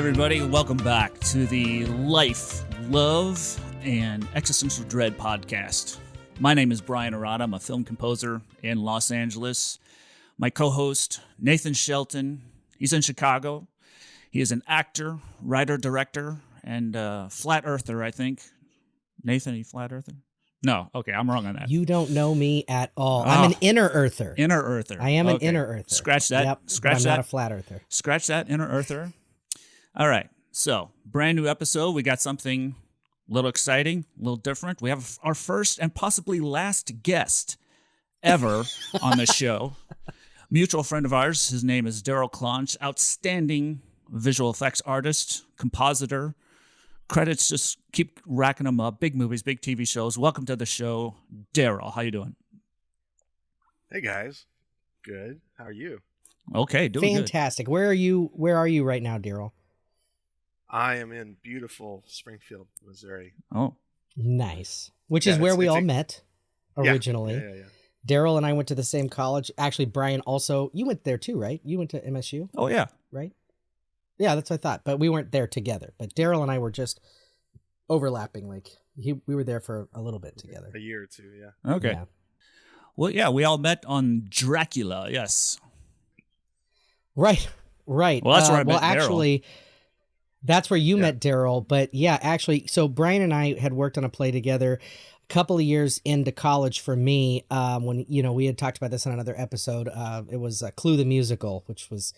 everybody. Welcome back to the Life, Love, and Existential Dread podcast. My name is Bryan Arata. I'm a film composer in Los Angeles. My co-host, Nathan Shelton, he's in Chicago. He is an actor, writer, director, and flat earther, I think. Nathan, are you flat earther? No. Okay, I'm wrong on that. You don't know me at all. I'm an inner earther. Inner earther. I am an inner earther. Scratch that. Yep, Scratch I'm that. not a flat earther. Scratch that, inner earther. All right. So, brand new episode. We got something a little exciting, a little different. We have our first and possibly last guest ever on the show. Mutual friend of ours. His name is Darrell Claunch. Outstanding visual effects artist, compositor. Credits just keep racking them up. Big movies, big TV shows. Welcome to the show, Darrell. How you doing? Hey guys, good. How are you? Okay, doing fantastic. Good. Where are you right now, Darrell? I am in beautiful Springfield, Missouri. Oh, nice. Which is where we all met originally. Yeah. Darrell and I went to the same college. Actually, Bryan also. You went there too, right? You went to MSU. Oh yeah, right. Yeah, that's what I thought. But we weren't there together. But Darrell and I were just overlapping. Like we were there for a little bit together. A year or two, yeah. Okay. Yeah. Well, yeah, we all met on Dracula. Yes. Right. Well, that's where I met Well, actually, that's where you met Darrell. But yeah, actually, so Bryan and I had worked on a play together a couple of years into college for me. When we had talked about this on another episode. It was Clue the Musical, which was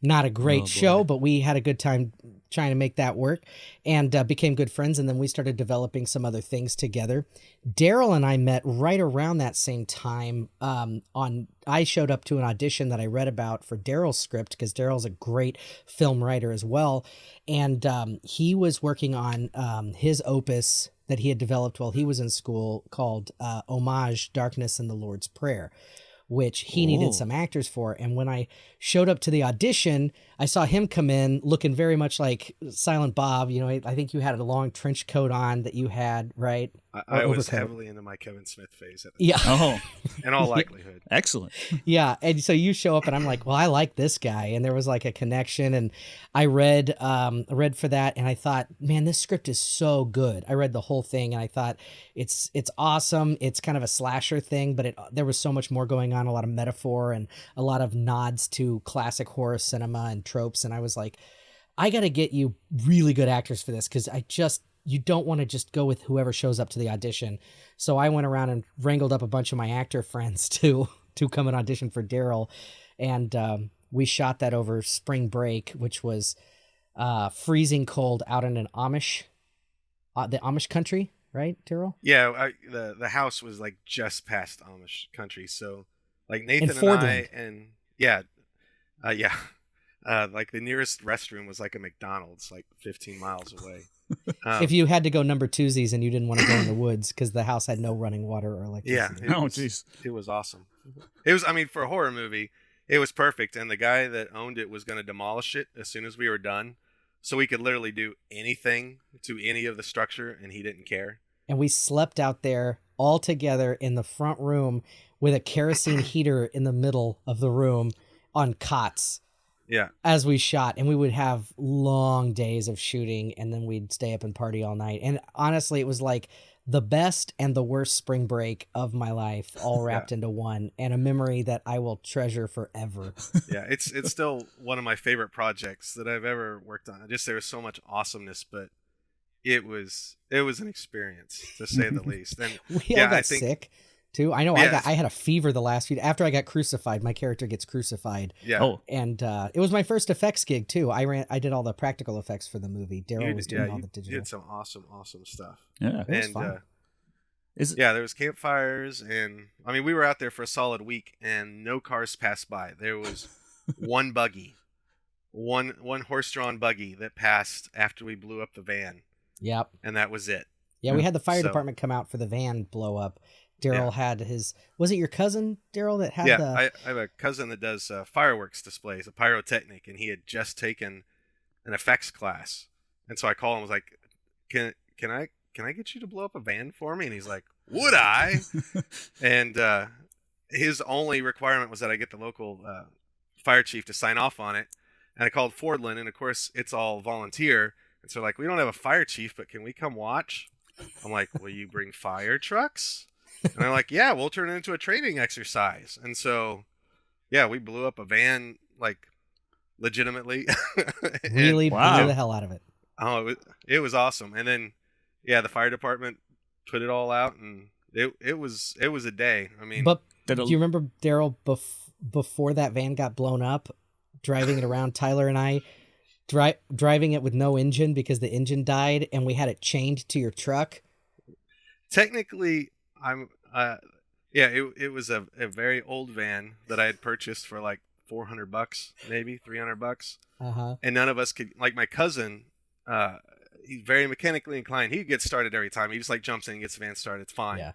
not a great show, but we had a good time trying to make that work and became good friends. And then we started developing some other things together. Darrell and I met right around that same time. I showed up to an audition that I read about for Darrell's script because Darrell's a great film writer as well. And he was working on his opus that he had developed while he was in school called Homage, Darkness, and the Lord's Prayer, which he needed some actors for. And when I showed up to the audition, I saw him come in looking very much like Silent Bob. I think you had a long trench coat on that you had, right? I was heavily into my Kevin Smith phase at the time. Oh, in all likelihood. Excellent. Yeah. And so you show up and I'm like, well, I like this guy. And there was like a connection. And I read for that. And I thought, man, this script is so good. I read the whole thing and I thought it's awesome. It's kind of a slasher thing, but there was so much more going on, a lot of metaphor and a lot of nods to classic horror cinema and tropes. And I was like, I got to get you really good actors for this because you don't want to just go with whoever shows up to the audition. So I went around and wrangled up a bunch of my actor friends to come and audition for Darrell. And we shot that over spring break, which was freezing cold out in the Amish country, right, Darrell? Yeah, the house was like just past Amish country. So like Nathan and I and like the nearest restroom was like a McDonald's like 15 miles away. If you had to go number twosies and you didn't want to go in the woods because the house had no running water or electricity. Yeah. It was awesome. It was, for a horror movie, it was perfect. And the guy that owned it was going to demolish it as soon as we were done. So we could literally do anything to any of the structure and he didn't care. And we slept out there all together in the front room with a kerosene heater in the middle of the room on cots. Yeah. As we shot, and we would have long days of shooting and then we'd stay up and party all night. And honestly, it was like the best and the worst spring break of my life all wrapped into one, and a memory that I will treasure forever. Yeah. It's still one of my favorite projects that I've ever worked on. There was so much awesomeness, but it was an experience to say the least. And we all got sick too. I know. I had a fever the last few. After I got crucified, my character gets crucified. Yeah. Oh. And it was my first effects gig too. I did all the practical effects for the movie. Darrell was doing all the digital. You did some awesome stuff. Yeah. It was fun. There was campfires, and we were out there for a solid week, and no cars passed by. There was one buggy, one horse-drawn buggy that passed after we blew up the van. Yep. And that was it. Yeah, we had the fire department come out for the van blow up. Darrell had his. Was it your cousin, Darrell, that had the? I have a cousin that does fireworks displays, a pyrotechnic, and he had just taken an effects class, and so I called him. Was like, can I get you to blow up a van for me? And he's like, would I? And his only requirement was that I get the local fire chief to sign off on it. And I called Fordland, and of course it's all volunteer. And so like, we don't have a fire chief, but can we come watch? I'm like, will you bring fire trucks? And they're like, yeah, we'll turn it into a training exercise. And so, yeah, we blew up a van, like, legitimately. Really blew Wow. the hell out of it. Oh, it was awesome. And then, yeah, the fire department put it all out, and it was a day. I mean, But Did do it- you remember, Darrell, before that van got blown up, driving it around, Tyler and I driving it with no engine because the engine died, and we had it chained to your truck? technically, it was a very old van that I had purchased for like $400, maybe $300. Uh-huh. And none of us could, like my cousin, he's very mechanically inclined. He gets started every time. He just like jumps in and gets the van started. It's fine. Yeah.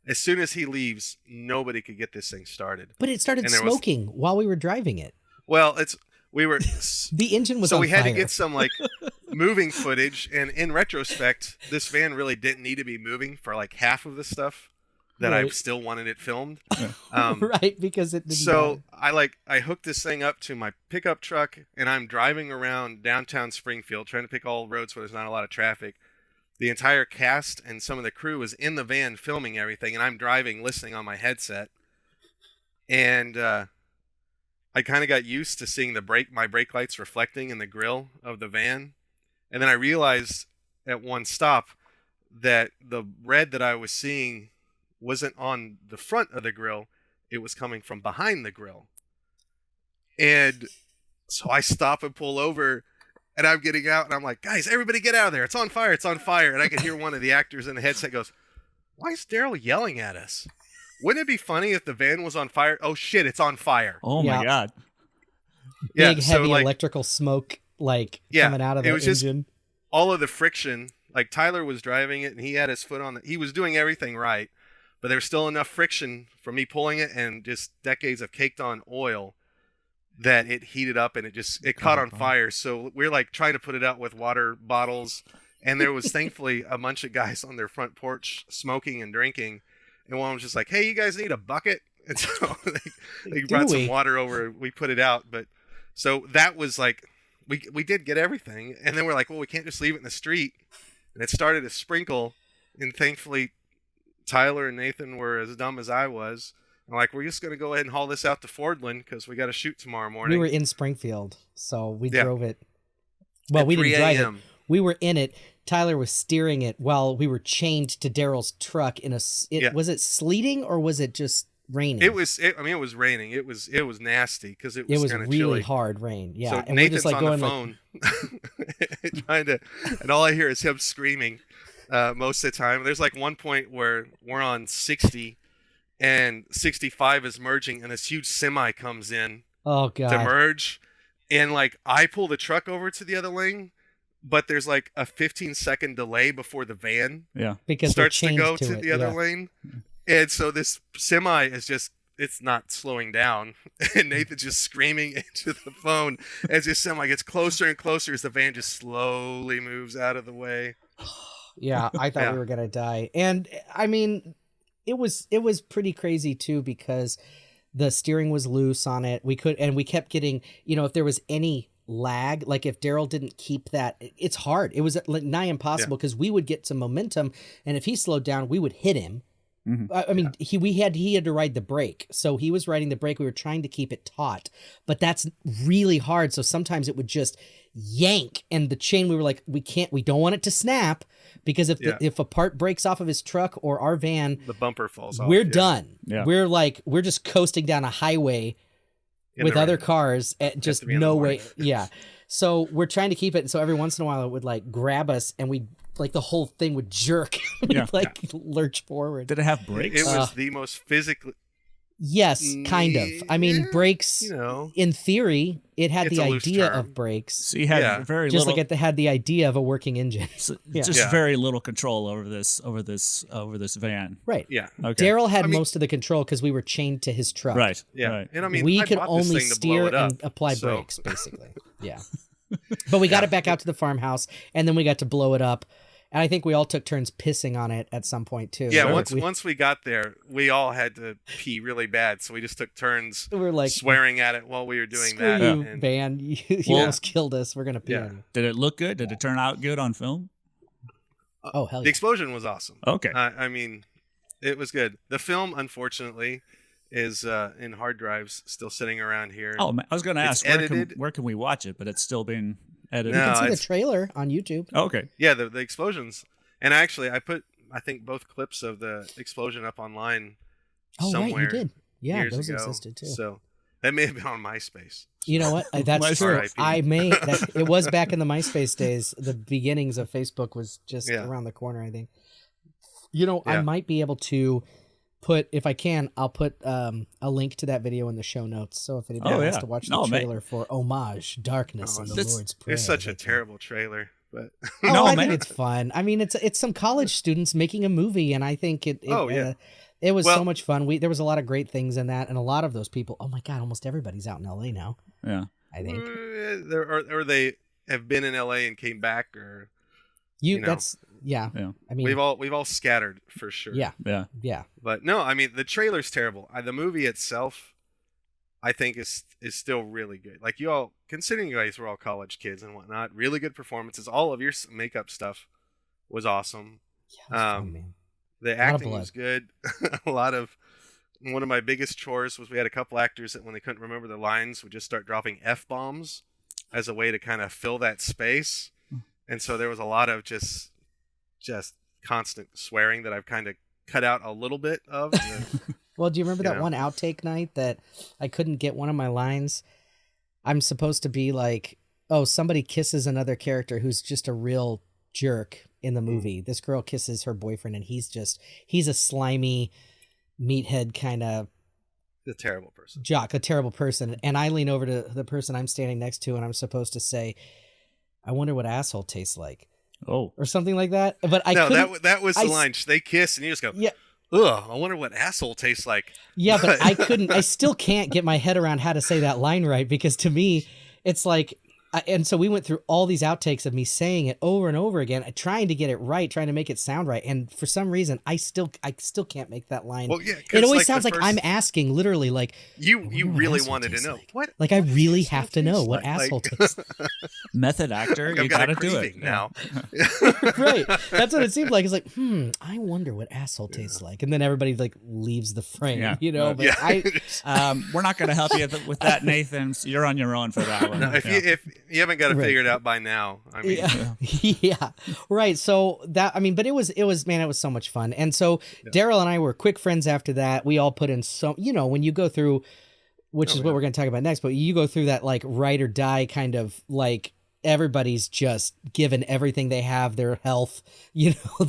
As soon as he leaves, nobody could get this thing started. But it started And there was- smoking while we were driving it. Well, we were The engine was so on we had fire. to get some like moving footage, and in retrospect, this van really didn't need to be moving for like half of the stuff that I Right. still wanted it filmed. Right, because it didn't So I hooked this thing up to my pickup truck, and I'm driving around downtown Springfield trying to pick all roads where there's not a lot of traffic. The entire cast and some of the crew was in the van filming everything, and I'm driving, listening on my headset. And I kind of got used to seeing my brake lights reflecting in the grill of the van. And then I realized at one stop that the red that I was seeing wasn't on the front of the grill. It was coming from behind the grill. And so I stop and pull over, and I'm getting out, and I'm like, guys, everybody get out of there. It's on fire. It's on fire. And I can hear one of the actors in the headset goes, why is Darrell yelling at us? Wouldn't it be funny if the van was on fire? Oh, shit, it's on fire. Oh my Yeah. God. Yeah, big, so, heavy like- electrical smoke Yeah, coming out of it the was just- engine. All of the friction, like Tyler was driving it, and he had his foot on he was doing everything right, but there was still enough friction from me pulling it and just decades of caked on oil that it heated up, and it caught on fire. So we're like trying to put it out with water bottles, and there was thankfully a bunch of guys on their front porch smoking and drinking, and one was just like, hey, you guys need a bucket? And so they brought some water over, we put it out. But so that was like, we did get everything, and then we're like, well, we can't just leave it in the street. And it started to sprinkle, and thankfully Tyler and Nathan were as dumb as I was. I'm like, we're just going to go ahead and haul this out to Fordland because we got to shoot tomorrow morning. We were in Springfield, so we Yeah. drove it. Well, At we didn't 3 drive it. a.m.. We were in it. Tyler was steering it while we were chained to Darrell's truck in Yeah. Was it sleeting or was it just raining? It was raining. It was nasty because it was kind of really chilly. hard rain. Yeah. So and Nathan's we're just like on going the phone, trying to, and all I hear is him screaming most of the time. There's like one point where we're on 60, and 65 is merging, and this huge semi comes in oh god. to merge, and like I pull the truck over to the other lane, but there's like a 15-second delay before the van Yeah. because starts we're to chained go to to it. the other yeah. lane. And so this semi is just, it's not slowing down. And Nathan's just screaming into the phone as this semi gets closer and closer as the van just slowly moves out of the way. Yeah, I thought Yeah. we were gonna die. And I mean, it was pretty crazy too because the steering was loose on it. We kept getting, if there was any lag, like if Darrell didn't keep that, it's hard. It was like nigh impossible because we would get some momentum, and if he slowed down, we would hit him. Mhm. I mean, he had to ride the brake, so he was riding the brake. We were trying to keep it taut, but that's really hard. So sometimes it would just yank, and the chain. We were like, we don't want it to snap because if a part breaks off of his truck or our van, The bumper falls off. we're done. Yeah. We're just coasting down a highway In with the other rain. cars at just to be in the no morning. way. Yeah. So we're trying to keep it. So every once in a while it would like grab us, and we like the whole thing would jerk. We'd Yeah. lurch forward. Did it have brakes? It was the most physically, Yes, kind of. I mean, Yeah, brakes. In theory, it had It's the a loose idea term. of brakes, So you had Yeah. very just little, like it had the idea of a working engine. just Yeah. very little control over this van. Right. yeah. Okay. Daryl had I mean- most of the control because we were chained to his truck. Right. Yeah. Right. And I mean, We I could bought this only thing to steer blow it up, and apply so- brakes, basically. Yeah. But we got it back out to the farmhouse, and then we got to blow it up. And I think we all took turns pissing on it at some point too. Yeah, So once we got there, we all had to pee really bad, so we just took turns we're like swearing at it while we were doing screw that. you, and- Van. You Well- almost killed us. We're gonna pee on you. Did it look good? Did it turn out good on film? Oh hell The yeah! explosion was awesome. Okay. I mean, it was good. The film, unfortunately, is in hard drives still sitting around here. Oh, man, I was going to It's ask edited. where can we watch it, but it's still being edited. You No, can see the it's- trailer on YouTube. Okay. Yeah, the explosions. And actually, I put, I think, both clips of the explosion up online Oh somewhere right, you did. Yeah, years those ago. existed too. So that may have been on MySpace. You know what? That's MySpace. true. RIP. I may. It was back in the MySpace days. The beginnings of Facebook was just Yeah. around the corner, I think. You know, I Yeah. might be able to put, if I can, I'll put a link to that video in the show notes. So if anybody Oh, wants yeah. to watch the No, man. trailer for Homage, Darkness, Oh, and the this- Lord's Prayer. It's such a that's it. terrible trailer, but Oh, No, I man. think it's fun. I mean, it's some college students making a movie, and I think it Oh, yeah. it was so Well- much fun. There was a lot of great things in that, and a lot of those people. Oh my God, almost everybody's out in LA now. Yeah. I think or they have been in LA and came back, or you. you know. That's yeah. Yeah. I mean, we've all scattered for sure. yeah, Yeah. yeah. But no, I mean the trailer's terrible. The movie itself, I think, is still really good. Like you all, considering you guys were all college kids and whatnot, really good performances. All of your makeup stuff was awesome. Yeah, it was fun, Um, man. The of acting blood. was good. A lot of one of my biggest chores was we had a couple actors that when they couldn't remember their lines would just start dropping F-bombs as a way to kind of fill that space. And so there was a lot of just constant swearing that I've kind of cut out a little bit of. Well, do you remember you that know. one outtake night that I couldn't get one of my lines? I'm supposed to be like, oh, somebody kisses another character who's just a real jerk in the movie. This girl kisses her boyfriend, and he's a slimy meathead kind of a terrible person. jock, a terrible person. And I lean over to the person I'm standing next to, and I'm supposed to say, I wonder what asshole tastes like, Oh. or something like that. But I No, couldn't. that was the I s- line. They kiss, and you just go, Yeah. ugh, I wonder what asshole tastes like. Yeah, but I couldn't. I still can't get my head around how to say that line right, because to me, it's like. And so we went through all these outtakes of me saying it over and over again, trying to get it right, trying to make it sound right. And for some reason, I still can't make that line. Well, yeah, 'cause, It always like, the sounds like first- I'm asking, literally, like You wonder what really asshole wanted to tastes know like. what. I really asshole have to know tastes what like. asshole Like, tastes. Method actor, I've you got got a to do it. craving now. Right. That's what it seemed like. It's like, I wonder what asshole tastes like. And then everybody like leaves the frame, Yeah. you know, but Yeah. We're not going to help you with that, Nathan. So you're on your own for that one. No, if Yeah. you you haven't got it Right. figured out by now, I mean, yeah. Yeah. Right. So that, I mean, but it was man, it was so much fun. And so Yeah. Darrell and I were quick friends after that. We all put in so, when you go through, which Oh, is what yeah. we're going to talk about next, but you go through that like ride or die kind of like, everybody's just given everything they have, their health,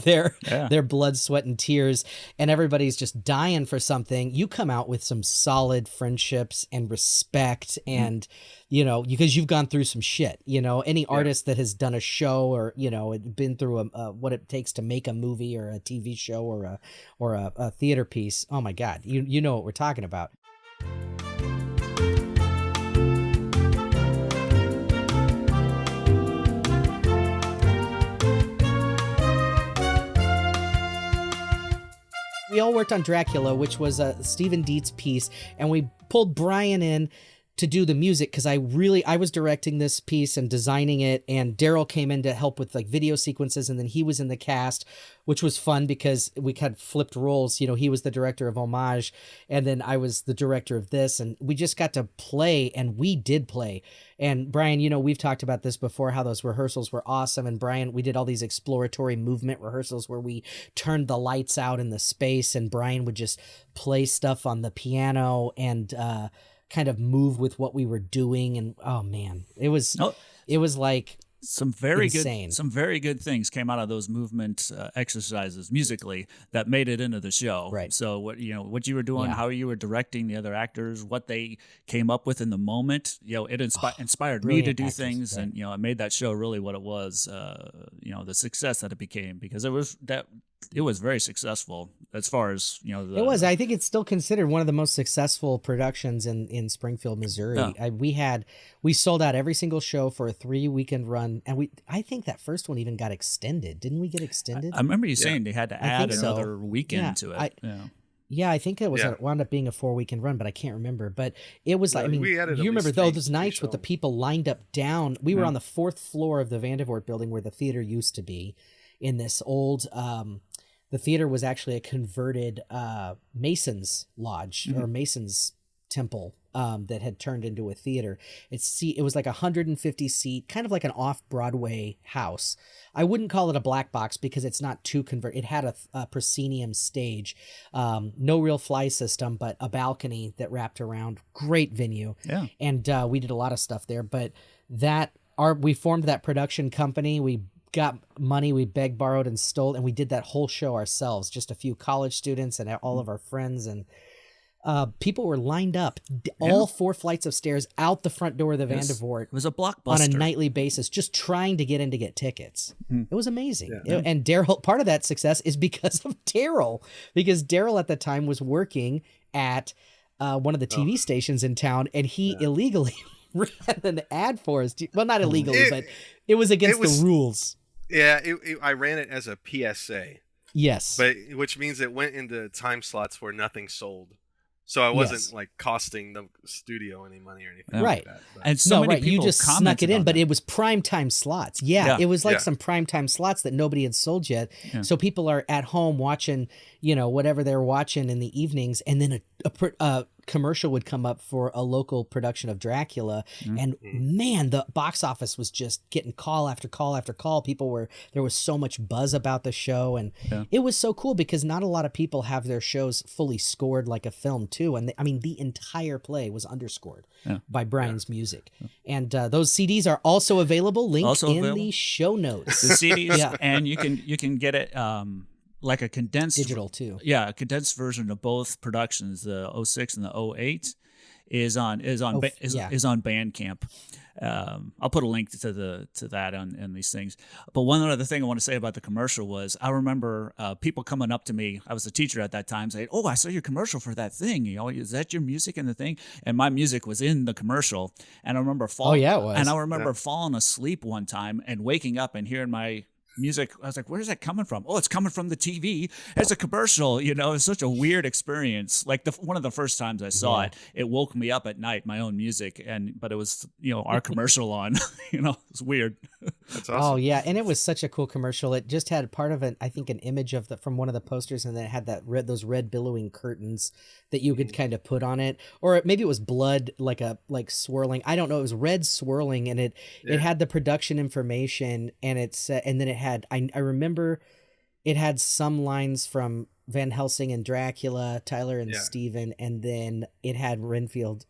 their blood, sweat, and tears, and everybody's just dying for something. You come out with some solid friendships and respect, and because you've gone through some shit. Any artist that has done a show or been through what it takes to make a movie or a TV show or a theater piece. Oh my God, you know what we're talking about. We all worked on Dracula, which was Stephen Dietz' piece, and we pulled Bryan in to do the music because I was directing this piece and designing it, and Darrell came in to help with like video sequences, and then he was in the cast, which was fun because we kind of flipped roles. He was the director of Homage, and then I was the director of this, and we just got to play, and we did play. And Bryan, we've talked about this before, how those rehearsals were awesome. And Bryan, we did all these exploratory movement rehearsals where we turned the lights out in the space, and Bryan would just play stuff on the piano and kind of move with what we were doing. And oh man, it was like some very insane. good things came out of those movement exercises musically that made it into the show. Right. So what you were doing, Yeah. how you were directing the other actors, what they came up with in the moment, it inspired me to brilliant do actors, things, right. and it made that show really what it was. The success that it became, because it was very successful. as far as It was. I think it's still considered one of the most successful productions in Springfield, Missouri. Yeah. We sold out every single show for a 3-weekend run, and I think that first one even got extended. Didn't we get extended? I remember you saying they had to add think so. another weekend to it. Yeah, I think it was wound up being a 4-weekend run, but I can't remember. But it was like, I mean, we added you at remember least those three nights with the people lined up down. We were on the 4th floor of the Vandervoort building where the theater used to be, in this old. The theater was actually a converted Mason's lodge or Mason's temple that had turned into a theater. It was like 150 seat, kind of like an off-Broadway house. I wouldn't call it a black box because it's not too convert. It had a proscenium stage, no real fly system, but a balcony that wrapped around. Great venue. Yeah. And we did a lot of stuff there. But we formed that production company. We got money, we begged, borrowed, and stole, and we did that whole show ourselves. Just a few college students and all of our friends, and people were lined up all 4 flights of stairs out the front door of the Vandervoort. It was a blockbuster on a nightly basis, just trying to get tickets. It was amazing. Yeah. And Darrell, part of that success is because of Darrell, because Darrell at the time was working at one of the TV stations in town, and he illegally ran an ad for us. Well, not illegally, but it was against the rules. Yeah, I ran it as a PSA. Yes. But which means it went into time slots where nothing sold. So I wasn't like costing the studio any money or anything right. like that. But. And so many people you just snuck it in, but it was prime time slots. Yeah, it was like Yeah. some prime time slots that nobody had sold yet. Yeah. So people are at home watching, whatever they're watching in the evenings, and then a commercial would come up for a local production of Dracula, and man, the box office was just getting call after call after call. There was so much buzz about the show, and it was so cool because not a lot of people have their shows fully scored like a film too. And the entire play was underscored by Brian's music, and those CDs are also available. Link in the show notes. The CDs, and you can get it. Like a condensed digital too. Yeah, a condensed version of both productions, the 06 and the 08, is on Bandcamp. I'll put a link to that on these things. But one other thing I want to say about the commercial was I remember people coming up to me. I was a teacher at that time, saying, "Oh, I saw your commercial for that thing. Is that your music in the thing?" And my music was in the commercial. And I remember falling. Oh yeah, it was. And I remember falling asleep one time and waking up and hearing my music. I was like, where's that coming from? Oh, it's coming from the TV. It's a commercial. It's such a weird experience. Like one of the first times I saw it woke me up at night, my own music, but it was our commercial on. It's weird. That's awesome. Oh yeah, and it was such a cool commercial. It just had part of an image from one of the posters, and then it had those red billowing curtains that you could kind of put on it, or maybe it was blood, like swirling. I don't know. It was red swirling, and it had the production information, and and then it had I remember it had some lines from Van Helsing and Dracula, Tyler and Stephen, and then it had Renfield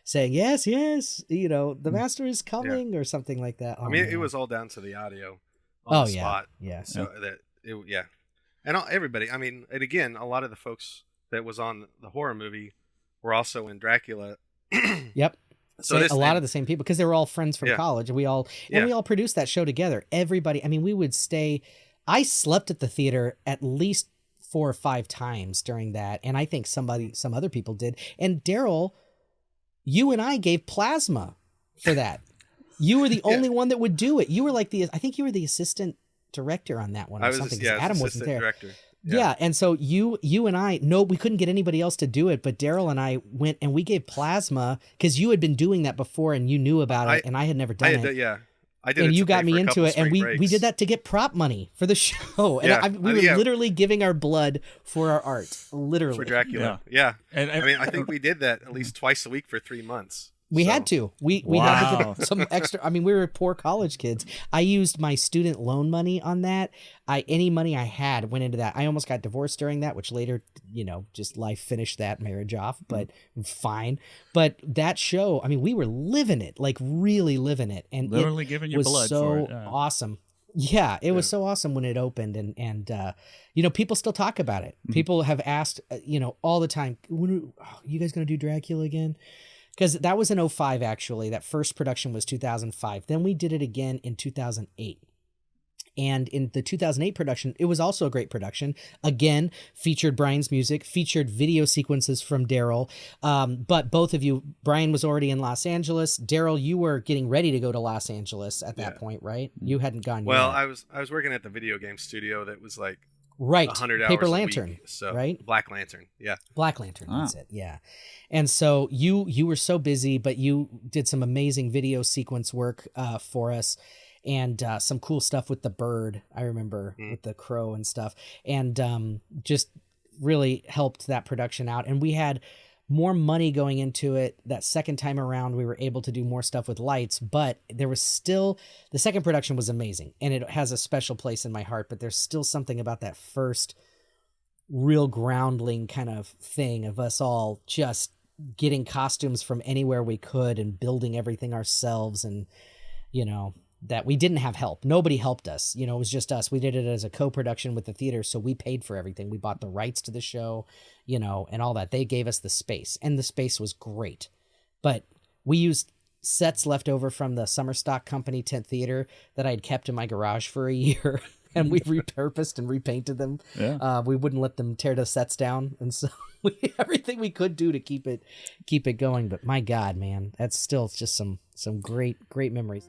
saying yes, the master is coming, or something like that. Oh, it was all down to the audio on the spot. Yeah. So and everybody. And again, a lot of the folks that was on the horror movie were also in Dracula. Yep. So a lot of the same people, because they were all friends from college. We all produced that show together. Everybody. We would stay. I slept at the theater at least 4 or 5 times during that, and I think some other people did. And Darrell, you and I gave plasma for that. You were the only one that would do it. You were I think you were the assistant director on that one, or something. Adam wasn't there. Director. Yeah, and so you and I, we couldn't get anybody else to do it, but Darrell and I went and we gave plasma because you had been doing that before and you knew about it, and I had never done it. I did. And you got me into it, and we did that to get prop money for the show. And we were literally giving our blood for our art, literally. For Dracula. Yeah. And I think we did that at least twice a week for 3 months. We had to. We had to get some extra. We were poor college kids. I used my student loan money on that. Any money I had went into that. I almost got divorced during that, which later, just life finished that marriage off, but fine. But that show, we were living it, like really living it. And literally giving your blood for it. Awesome. Yeah, it was so awesome when it opened, and people still talk about it. People have asked, all the time, when you guys going to do Dracula again? Because that was in 2005, actually. That first production was 2005. Then we did it again in 2008. And in the 2008 production, it was also a great production. Again, featured Bryan's music, featured video sequences from Darrell. But both of you, Bryan was already in Los Angeles. Darrell, you were getting ready to go to Los Angeles at that point, right? You hadn't gone Well, yet. I was working at the video game studio that was like Right. 100 hours Paper a Lantern, week. So right? Black Lantern. Yeah. Black Lantern, that's it. Yeah. And so you were so busy, but you did some amazing video sequence work for us, and some cool stuff with the bird, I remember, with the crow and stuff, and just really helped that production out. And we had more money going into it. That second time around, we were able to do more stuff with lights, but there was still, the second production was amazing, and it has a special place in my heart, but there's still something about that first real groundling kind of thing of us all just getting costumes from anywhere we could and building everything ourselves. And, you know, that we didn't have help. Nobody helped us. You know, it was just us. We did it as a co-production with the theater, so we paid for everything. We bought the rights to the show, you know, and all that. They gave us the space, and the space was great. But we used sets left over from the Summer Stock Company tent theater that I'd kept in my garage for a year, and we repurposed and repainted them. Yeah. We wouldn't let them tear the sets down, and so everything we could do to keep it going. But my God, man, that's still just some great memories.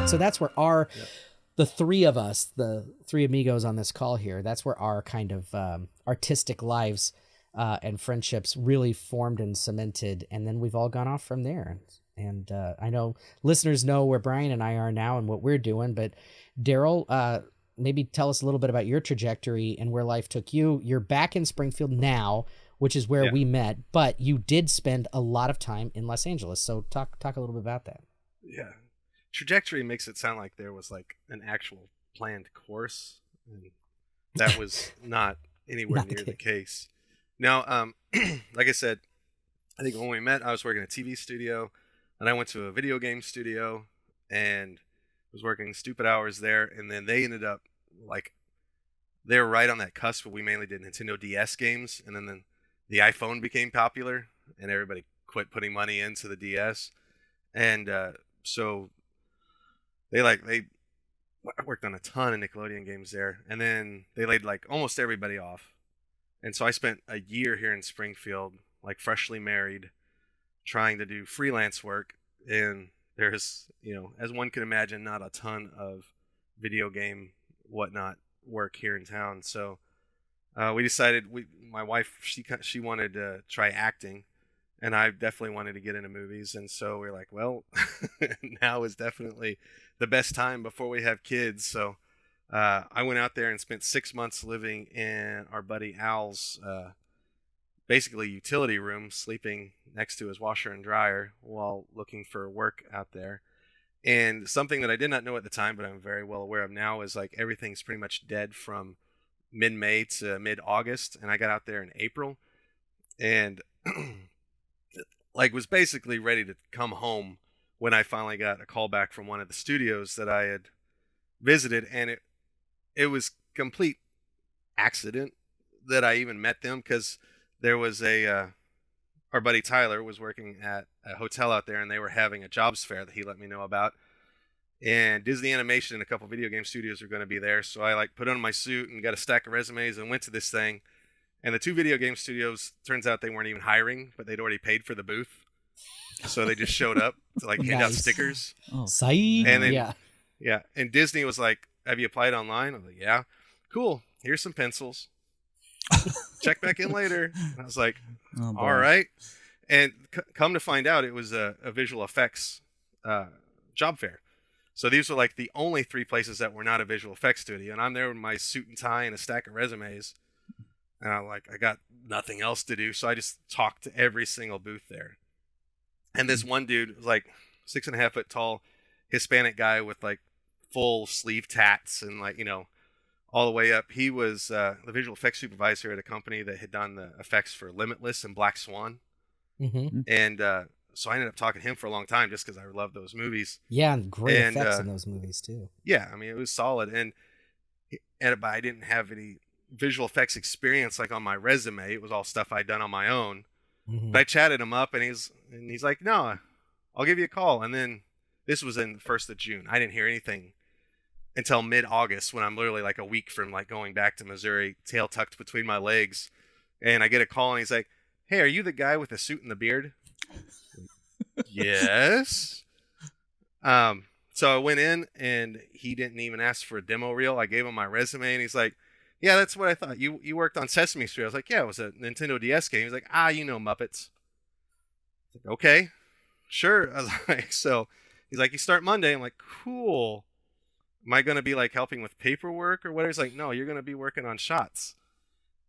So that's where the three of us, the three amigos on this call here, that's where our kind of artistic lives and friendships really formed and cemented. And then we've all gone off from there. And I know listeners know where Bryan and I are now and what we're doing. But Darrell, maybe tell us a little bit about your trajectory and where life took you. You're back in Springfield now, which is where we met, but you did spend a lot of time in Los Angeles. So talk a little bit about that. Yeah. Trajectory makes it sound like there was like an actual planned course, and that was not anywhere near the case. Now, like I said, I think when we met, I was working at a TV studio, and I went to a video game studio and was working stupid hours there. And then they ended up like, they were right on that cusp, but we mainly did Nintendo DS games. And then the iPhone became popular and everybody quit putting money into the DS. And so I worked on a ton of Nickelodeon games there, and then they laid like almost everybody off. And so I spent a year here in Springfield, like freshly married, trying to do freelance work. And there's, you know, as one can imagine, not a ton of video game whatnot work here in town. So we decided, my wife, she wanted to try acting, and I definitely wanted to get into movies. And so we were like, well, now is definitely the best time before we have kids. So I went out there and spent 6 months living in our buddy Al's basically utility room, sleeping next to his washer and dryer while looking for work out there. And something that I did not know at the time, but I'm very well aware of now, is like everything's pretty much dead from mid-May to mid-August. And I got out there in April and like was basically ready to come home when I finally got a call back from one of the studios that I had visited. And it was complete accident that I even met them, because there was our buddy Tyler was working at a hotel out there, and they were having a jobs fair that he let me know about. And Disney Animation and a couple video game studios were going to be there. So I like put on my suit and got a stack of resumes and went to this thing. And the two video game studios, turns out they weren't even hiring, but they'd already paid for the booth. So they just showed up to like hand out stickers. Oh, and then, yeah. And Disney was like, have you applied online? I was like, yeah. Cool. Here's some pencils. Check back in later. And I was like, all right. And come to find out, it was a visual effects job fair. So these were like the only three places that were not a visual effects studio. And I'm there with my suit and tie and a stack of resumes. And I'm like, I got nothing else to do. So I just talked to every single booth there. And this one dude was like 6.5 foot tall, Hispanic guy with like full sleeve tats and like, you know, all the way up. He was the visual effects supervisor at a company that had done the effects for Limitless and Black Swan. Mm-hmm. And so I ended up talking to him for a long time just because I love those movies. Yeah, and great effects in those movies too. Yeah, I mean, it was solid. But I didn't have any visual effects experience like on my resume. It was all stuff I'd done on my own. Mhm. But I chatted him up, and he's like, no, I'll give you a call. And then this was in the 1st of June. I didn't hear anything until mid-August, when I'm literally like a week from like going back to Missouri, tail tucked between my legs. And I get a call, and he's like, hey, are you the guy with the suit and the beard? Yes. So I went in, and he didn't even ask for a demo reel. I gave him my resume, and he's like, yeah, that's what I thought. You worked on Sesame Street. I was like, yeah, it was a Nintendo DS game. He's like, you know Muppets. I was like, okay, sure. I was like, so he's like, you start Monday. I'm like, cool. Am I going to be like helping with paperwork or whatever? He's like, no, you're going to be working on shots.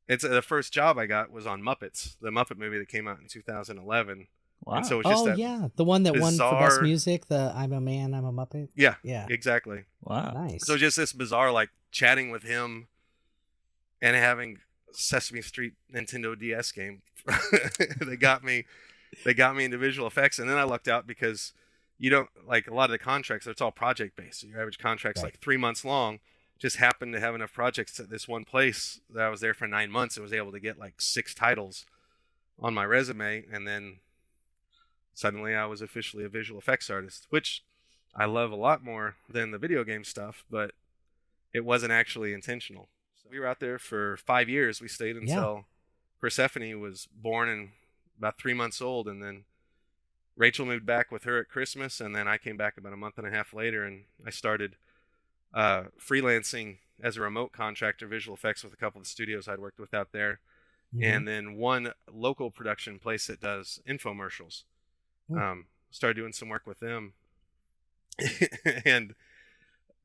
It's the first job I got was on Muppets, the Muppet movie that came out in 2011. Wow. And so it's just the one that won for best bizarre- music. The I'm a Man, I'm a Muppet. Yeah, Yeah, exactly. Wow. nice. So just this bizarre, like chatting with him and having Sesame Street Nintendo DS game. They got me into visual effects, and then I lucked out because you don't like a lot of the contracts. It's all project based. So your average contract's Right. like 3 months long. Just happened to have enough projects at this one place that I was there for 9 months and was able to get like 6 titles on my resume, and then suddenly I was officially a visual effects artist, which I love a lot more than the video game stuff, but it wasn't actually intentional. So we were out there for 5 years. We stayed until Persephone was born and about 3 months old, and then Rachel moved back with her at Christmas, and then I came back about a month and a half later, and I started freelancing as a remote contractor, visual effects, with a couple of the studios I'd worked with out there, Mhm. and then one local production place that does infomercials. Started doing some work with them. And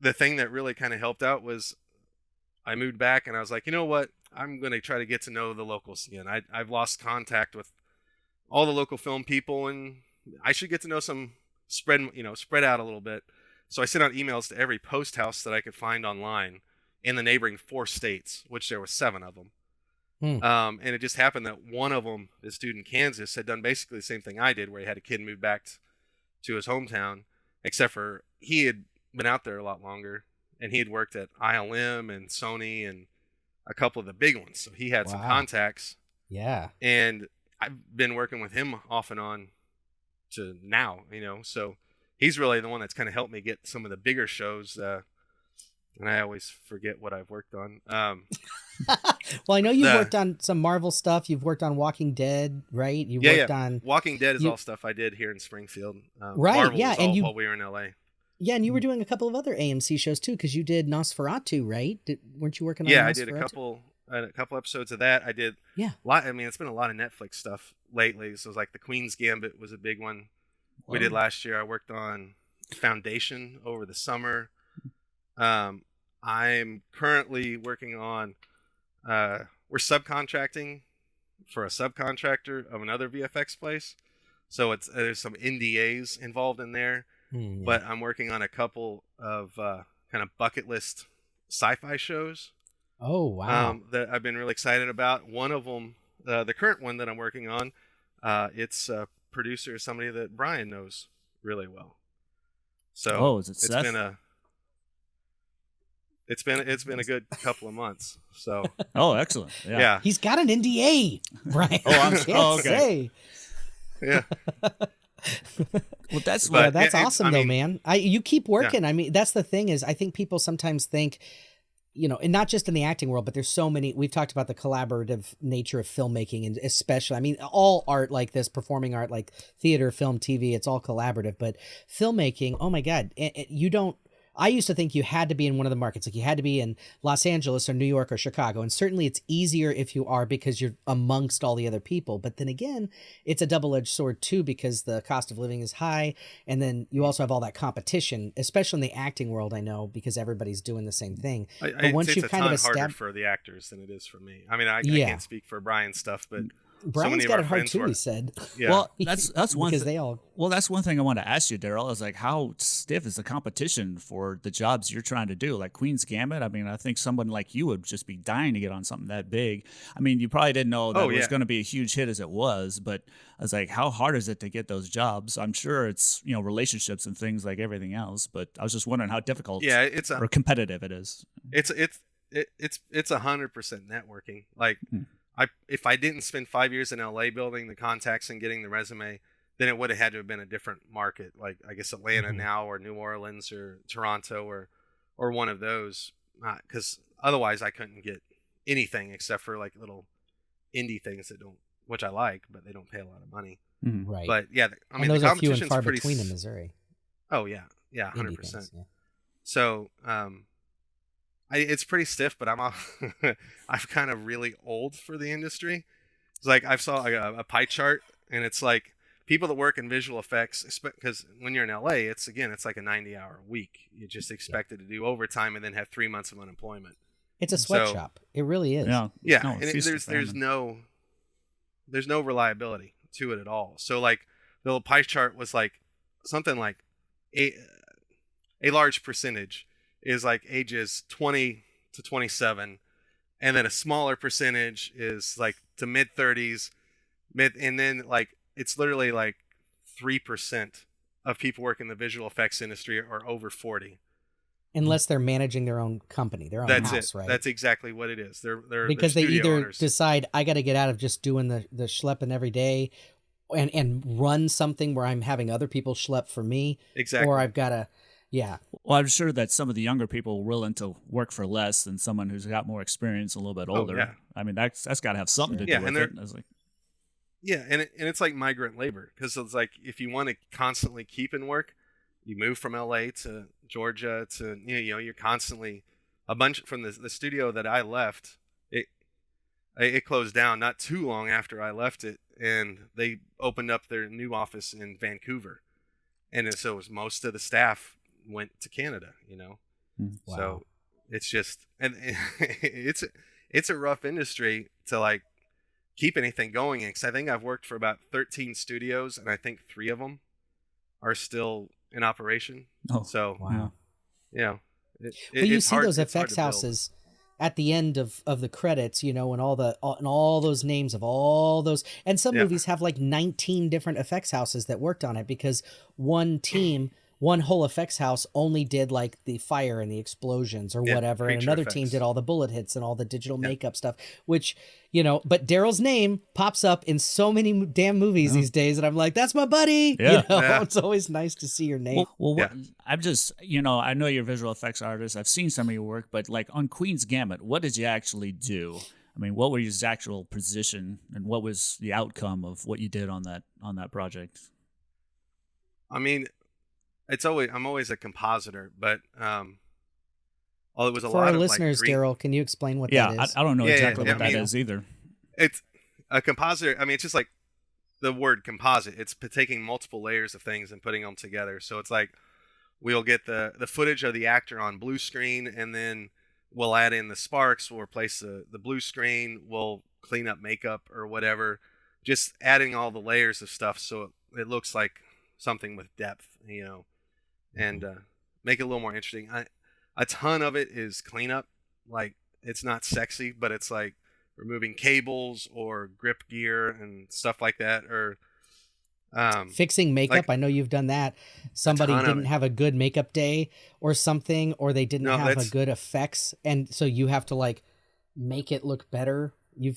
the thing that really kind of helped out was I moved back, and I was like, you know what? I'm going to try to get to know the locals again. I've lost contact with all the local film people, and I should get to know some, spread out a little bit. So I sent out emails to every post house that I could find online in the neighboring 4 states, which there were 7 of them. And it just happened that one of them, this dude in Kansas, had done basically the same thing I did, where he had a kid move back to his hometown, except for he had been out there a lot longer, and he had worked at ILM and Sony and a couple of the big ones. So he had some Wow. contacts, Yeah. and I've been working with him off and on to now, so he's really the one that's kind of helped me get some of the bigger shows. And I always forget what I've worked on. Well, I know you've worked on some Marvel stuff. You've worked on Walking Dead, right? You worked on Walking Dead is all stuff I did here in Springfield. Right, Marvel yeah, was and all you- while we were in LA. yeah, and you were doing a couple of other AMC shows too, because you did Nosferatu, right? Weren't you working on? Yeah, Nosferatu? I did a couple episodes of that. I did Yeah. a lot. I mean, it's been a lot of Netflix stuff lately. So it was like the Queen's Gambit was a big one we did last year. I worked on Foundation over the summer. I'm currently working on we're subcontracting for a subcontractor of another VFX place, so there's some NDAs involved in there. Yeah. But I'm working on a couple of kind of bucket list sci-fi shows. Oh wow. That I've been really excited about. One of them, the current one that I'm working on, it's a producer, somebody that Bryan knows really well. So is it Seth? It's been a good couple of months. So Oh, excellent. Yeah. yeah, He's got an NDA, Brian. Oh, I'm- I can't oh, okay. say. yeah. Well, that's But Yeah, that's it's- awesome I though, mean- man. You keep working. I mean, that's the thing is I think people sometimes think, and not just in the acting world, but there's so many, we've talked about the collaborative nature of filmmaking, and especially, I mean, all art like this, performing art, like theater, film, TV, it's all collaborative, but filmmaking, oh my God, I used to think you had to be in one of the markets, like you had to be in Los Angeles or New York or Chicago. And certainly it's easier if you are, because you're amongst all the other people. But then again, it's a double-edged sword too, because the cost of living is high. And then you also have all that competition, especially in the acting world, I know, because everybody's doing the same thing. But once it's you've a kind ton of harder estab- for the actors than it is for me. I mean, I Yeah. can't speak for Bryan's stuff, but Brian's many of got our it hard friends too, were- he said. yeah. Well, that's one Because thing. they all... Well, that's one thing I want to ask you, Darrell, is like how stiff is the competition for the jobs you're trying to do? Like Queen's Gambit, I mean, I think someone like you would just be dying to get on something that big. I mean, you probably didn't know that Oh, it was yeah. going to be a huge hit as it was, but I was like, how hard is it to get those jobs? I'm sure it's, relationships and things like everything else, but I was just wondering how difficult yeah, it's or competitive it is. it's it's 100% networking. Like if I didn't spend 5 years in LA building the contacts and getting the resume, then it would have had to have been a different market, like I guess Atlanta now, or New Orleans, or Toronto, or one of those, because otherwise I couldn't get anything except for like little indie things that don't, which I like, but they don't pay a lot of money. Right. But yeah, I mean, and those the are few and competition's far pretty between in Missouri. Oh yeah, 100%. Things, yeah. So it's pretty stiff, but I'm kind of really old for the industry. It's like I saw a pie chart, and it's like people that work in visual effects, because when you're in LA, it's like a 90-hour week. You're just expected to do overtime and then have 3 months of unemployment. It's a sweatshop. It really is. Yeah, No, and there's no reliability to it at all. So like the little pie chart was like something like a large percentage is like ages 20 to 27, and then a smaller percentage is like to mid 30s, and then like it's literally like 3% of people working in the visual effects industry are over 40. Unless they're managing their own company, their own house, right? That's exactly what it is. They're because they studio either owners. decide I got to get out of just doing the schlepping every day, and run something where I'm having other people schlep for me, Exactly. or I've got to, Well, I'm sure that some of the younger people are willing to work for less than someone who's got more experience, a little bit older. yeah. I mean, that's got to have something to do Yeah, with and it. It's like, Yeah, and it's like migrant labor, because it's like if you want to constantly keep in work, you move from LA to Georgia to you're constantly a bunch from the studio that I left. It closed down not too long after I left it, and they opened up their new office in Vancouver, and so it was most of the staff went to Canada. Wow. So it's just and it's a rough industry to like keep anything going in, because I think I've worked for about 13 studios, and I think 3 of them are still in operation. Oh, so wow. Well, you it's see hard, those it's hard effects to build. houses at the end of the credits, and all those names of all those, and some movies have like 19 different effects houses that worked on it, because one whole effects house only did like the fire and the explosions or whatever, and another team effects. did all the bullet hits and all the digital makeup stuff, which, but Darrell's name pops up in so many damn movies these days, and I'm like, that's my buddy. Yeah. It's always nice to see your name. I'm just, I know you're a visual effects artist. I've seen some of your work, but like on Queen's Gambit, what did you actually do? I mean, what was your actual position, and what was the outcome of what you did on that project? I mean, I'm always a compositor, but it was a For lot our of listeners, like Darrell, can you explain what that is? I don't know exactly what I that mean, is either. It's a compositor. I mean, it's just like the word composite. It's taking multiple layers of things and putting them together. So it's like we'll get the footage of the actor on blue screen, and then we'll add in the sparks. We'll replace the blue screen. We'll clean up makeup or whatever. Just adding all the layers of stuff so it looks like something with depth, and make it a little more interesting. A ton of it is cleanup. Like, it's not sexy, but it's like removing cables or grip gear and stuff like that, or fixing makeup. I know you've done that. Somebody didn't have a good makeup day or something, or they didn't have a good effects, and so you have to like make it look better. I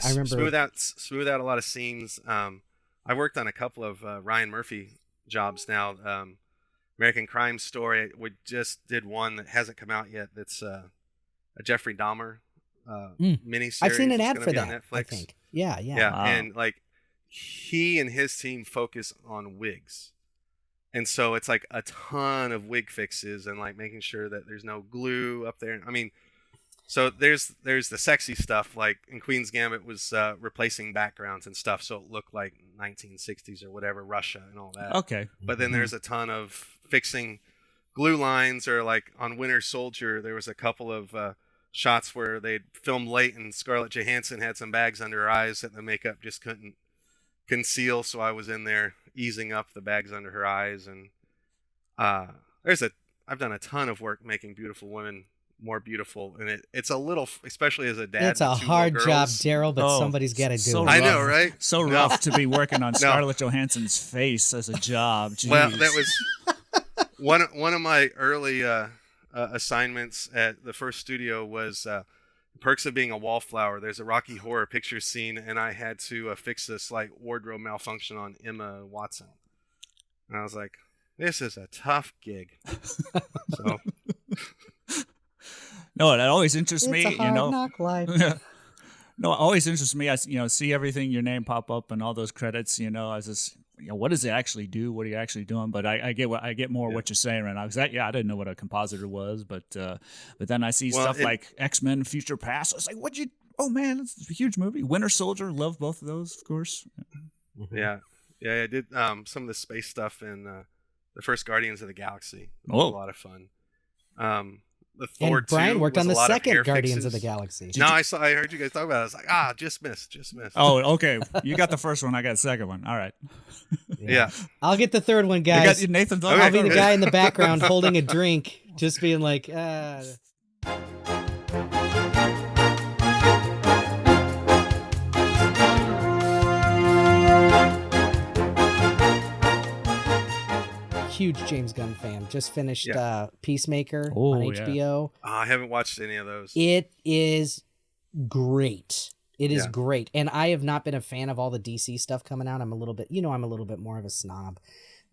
remember smooth out a lot of scenes. I worked on a couple of Ryan Murphy jobs now. American Crime Story. We just did one that hasn't come out yet. That's a Jeffrey Dahmer miniseries. I've seen an ad It's for gonna be that, on Netflix. I think. Yeah. Wow. And like he and his team focus on wigs, and so it's like a ton of wig fixes and like making sure that there's no glue up there. I mean, so there's the sexy stuff, like in Queen's Gambit was replacing backgrounds and stuff so it looked like 1960s or whatever, Russia and all that. Okay. But then there's a ton of fixing glue lines, or like on Winter Soldier there was a couple of shots where they'd filmed late and Scarlett Johansson had some bags under her eyes that the makeup just couldn't conceal, so I was in there easing up the bags under her eyes. And I've done a ton of work making beautiful women more beautiful, and it's a little, especially as a dad. It's a hard job, Darrell, but somebody's got to do it. I know, right? So rough to be working on Scarlett Johansson's face as a job. Jeez. Well, that was one of my early assignments at the first studio was Perks of Being a Wallflower. There's a Rocky Horror Picture Scene, and I had to fix a slight wardrobe malfunction on Emma Watson. And I was like, this is a tough gig. So, no, that always interests me. It's a hard knock life. No, it always interests me. I see everything, your name pop up and all those credits. I was just, what does it actually do? What are you actually doing? But I get more what you're saying right now. Because I didn't know what a compositor was, but then I see stuff like X-Men: Future Past. I was like, oh man, it's a huge movie. Winter Soldier, love both of those, of course. Yeah, I did some of the space stuff in the first Guardians of the Galaxy. It Oh, was a lot of fun. The Thor And Brian 2 worked was on a the lot of second hair Guardians of fixes. the Galaxy. No, I heard you guys talk about it. I was like, just missed. Oh, okay. You got the first one. I got the second one. All right. Yeah. I'll get the third one, guys. Nathan's Okay. I'll be the guy in the background holding a drink, just being like, Huge James Gunn fan. Just finished Peacemaker on HBO. I haven't watched any of those. It is great. It is great. And I have not been a fan of all the DC stuff coming out. I'm a little bit more of a snob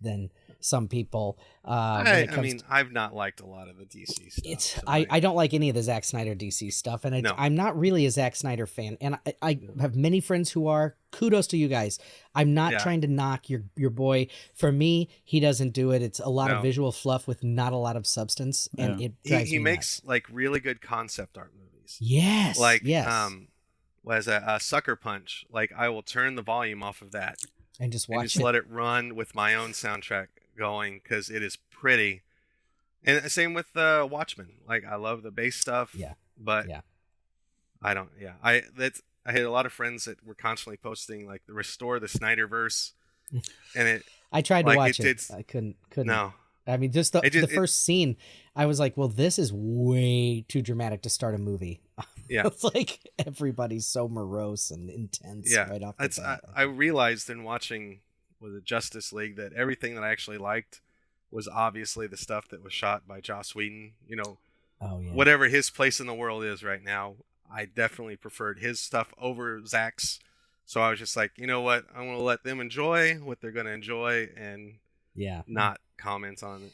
than some people. I mean, I've not liked a lot of the DC stuff. I don't like any of the Zack Snyder DC stuff, and I'm not really a Zack Snyder fan. And I have many friends who are. Kudos to you guys. I'm not trying to knock your boy. For me, he doesn't do it. It's a lot of visual fluff with not a lot of substance, and it drives me he makes nuts. like really good concept art movies. Yes, like yes. Was a Sucker Punch. Like I will turn the volume off of that and just watch let it run with my own soundtrack going because it is pretty. And same with Watchmen. Like I love the bass stuff. Yeah, but I don't. Yeah, I had a lot of friends that were constantly posting like the Restore the Snyderverse, and I tried to watch it. I couldn't. No. I mean, just the first scene, I was like, well, this is way too dramatic to start a movie. Yeah. It's like everybody's so morose and intense right off the bat. I realized in watching the Justice League that everything that I actually liked was obviously the stuff that was shot by Joss Whedon. Whatever his place in the world is right now, I definitely preferred his stuff over Zach's. So I was just like, you know what? I'm going to let them enjoy what they're going to enjoy and not comment on it.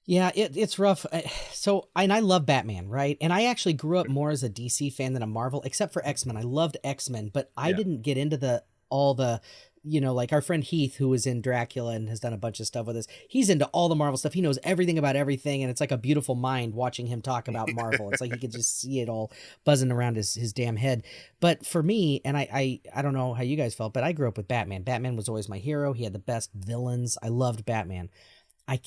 Yeah, it's rough. And I love Batman, right? And I actually grew up more as a DC fan than a Marvel, except for X-Men. I loved X-Men, but I didn't get into all the like our friend Heath, who was in Dracula and has done a bunch of stuff with us. He's into all the Marvel stuff. He knows everything about everything, and it's like a beautiful mind watching him talk about Marvel. It's like you could just see it all buzzing around his damn head. But for me, and I don't know how you guys felt, but I grew up with Batman. Batman was always my hero. He had the best villains. I loved Batman. I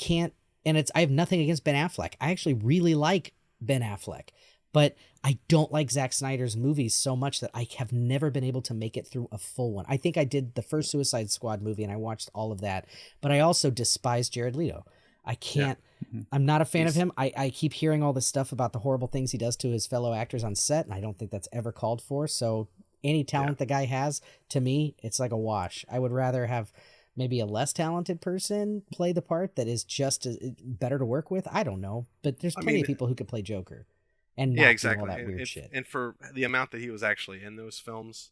have nothing against Ben Affleck. I actually really like Ben Affleck, but I don't like Zack Snyder's movies so much that I have never been able to make it through a full one. I think I did the first Suicide Squad movie and I watched all of that, but I also despise Jared Leto. I can't, I'm not a fan of him. I keep hearing all this stuff about the horrible things he does to his fellow actors on set, and I don't think that's ever called for. So any talent the guy has, to me, it's like a wash. I would rather have maybe a less talented person play the part that is just better to work with. I don't know, but there's plenty of people who could play Joker and not do all that weird shit. And for the amount that he was actually in those films,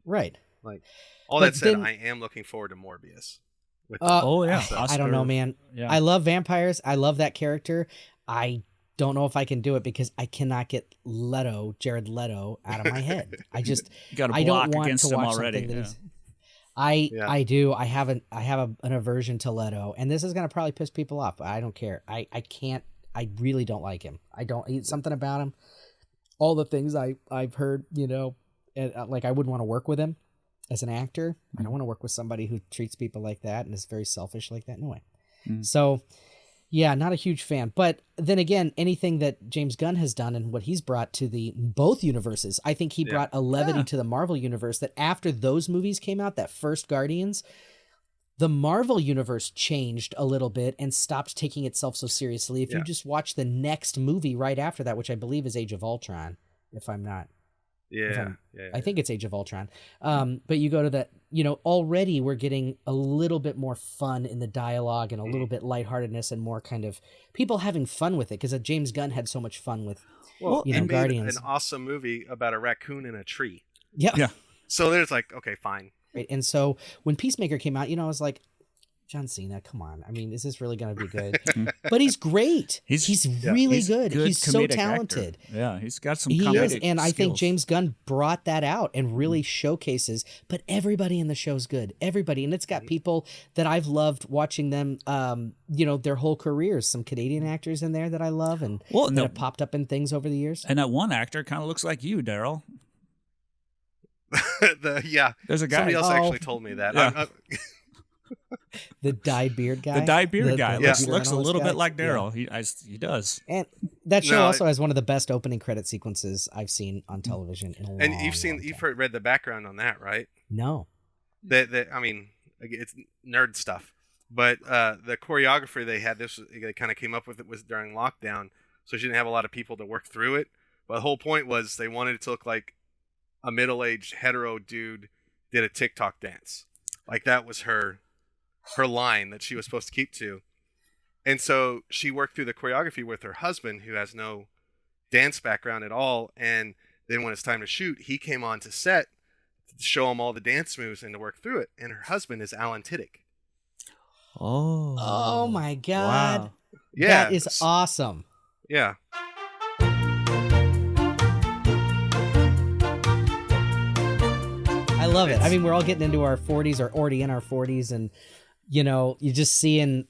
right. Like all that said, I am looking forward to Morbius. I don't know, man. Yeah. I love vampires. I love that character. I don't know if I can do it because I cannot get Jared Leto, out of my head. I just I don't want to watch something that is. I do. I have an aversion to Leto, and this is gonna probably piss people off, but I don't care. I can't. I really don't like him. I don't. Something about him. All the things I've heard, like I wouldn't want to work with him as an actor. I don't want to work with somebody who treats people like that and is very selfish like that. No way. So, yeah, not a huge fan. But then again, anything that James Gunn has done and what he's brought to both universes, I think he brought a levity to the Marvel universe that after those movies came out, that first Guardians, the Marvel universe changed a little bit and stopped taking itself so seriously. If you just watch the next movie right after that, which I believe is Age of Ultron, if I'm not Yeah. I think it's Age of Ultron. But you go to that, already we're getting a little bit more fun in the dialogue and a little bit lightheartedness and more kind of people having fun with it because James Gunn had so much fun with, he made Guardians. an awesome movie about a raccoon in a tree. Yeah. So there's like, okay, fine. Right. And so when Peacemaker came out, I was like, John Cena, come on. I mean, is this really going to be good? But he's great. He's really good. He's so talented. Actor. Yeah, he's got some He is. And skills. I think James Gunn brought that out and really showcases, but everybody in the show's good. Everybody. And it's got people that I've loved watching them, their whole careers. Some Canadian actors in there that I love and that have popped up in things over the years. And that one actor kind of looks like you, Darrell. There's a guy. Somebody else actually told me that. Yeah. The dyed beard guy. The dyed beard guy looks a little bit like Darrell. Yeah. He does. And that show also has one of the best opening credit sequences I've seen on television in a long time. And you've read the background on that, right? No. I mean, it's nerd stuff. But the choreography they kind of came up with it was during lockdown, so she didn't have a lot of people to work through it. But the whole point was they wanted it to look like a middle-aged hetero dude did a TikTok dance. Like that was her line that she was supposed to keep to. And so she worked through the choreography with her husband, who has no dance background at all. And then when it's time to shoot, he came on to set to show him all the dance moves and to work through it. And her husband is Alan Tiddick. Oh my God. Wow. Yeah. That is awesome. Yeah. I love it. I mean, we're all getting into our 40s or already in our 40s. And, you're just seeing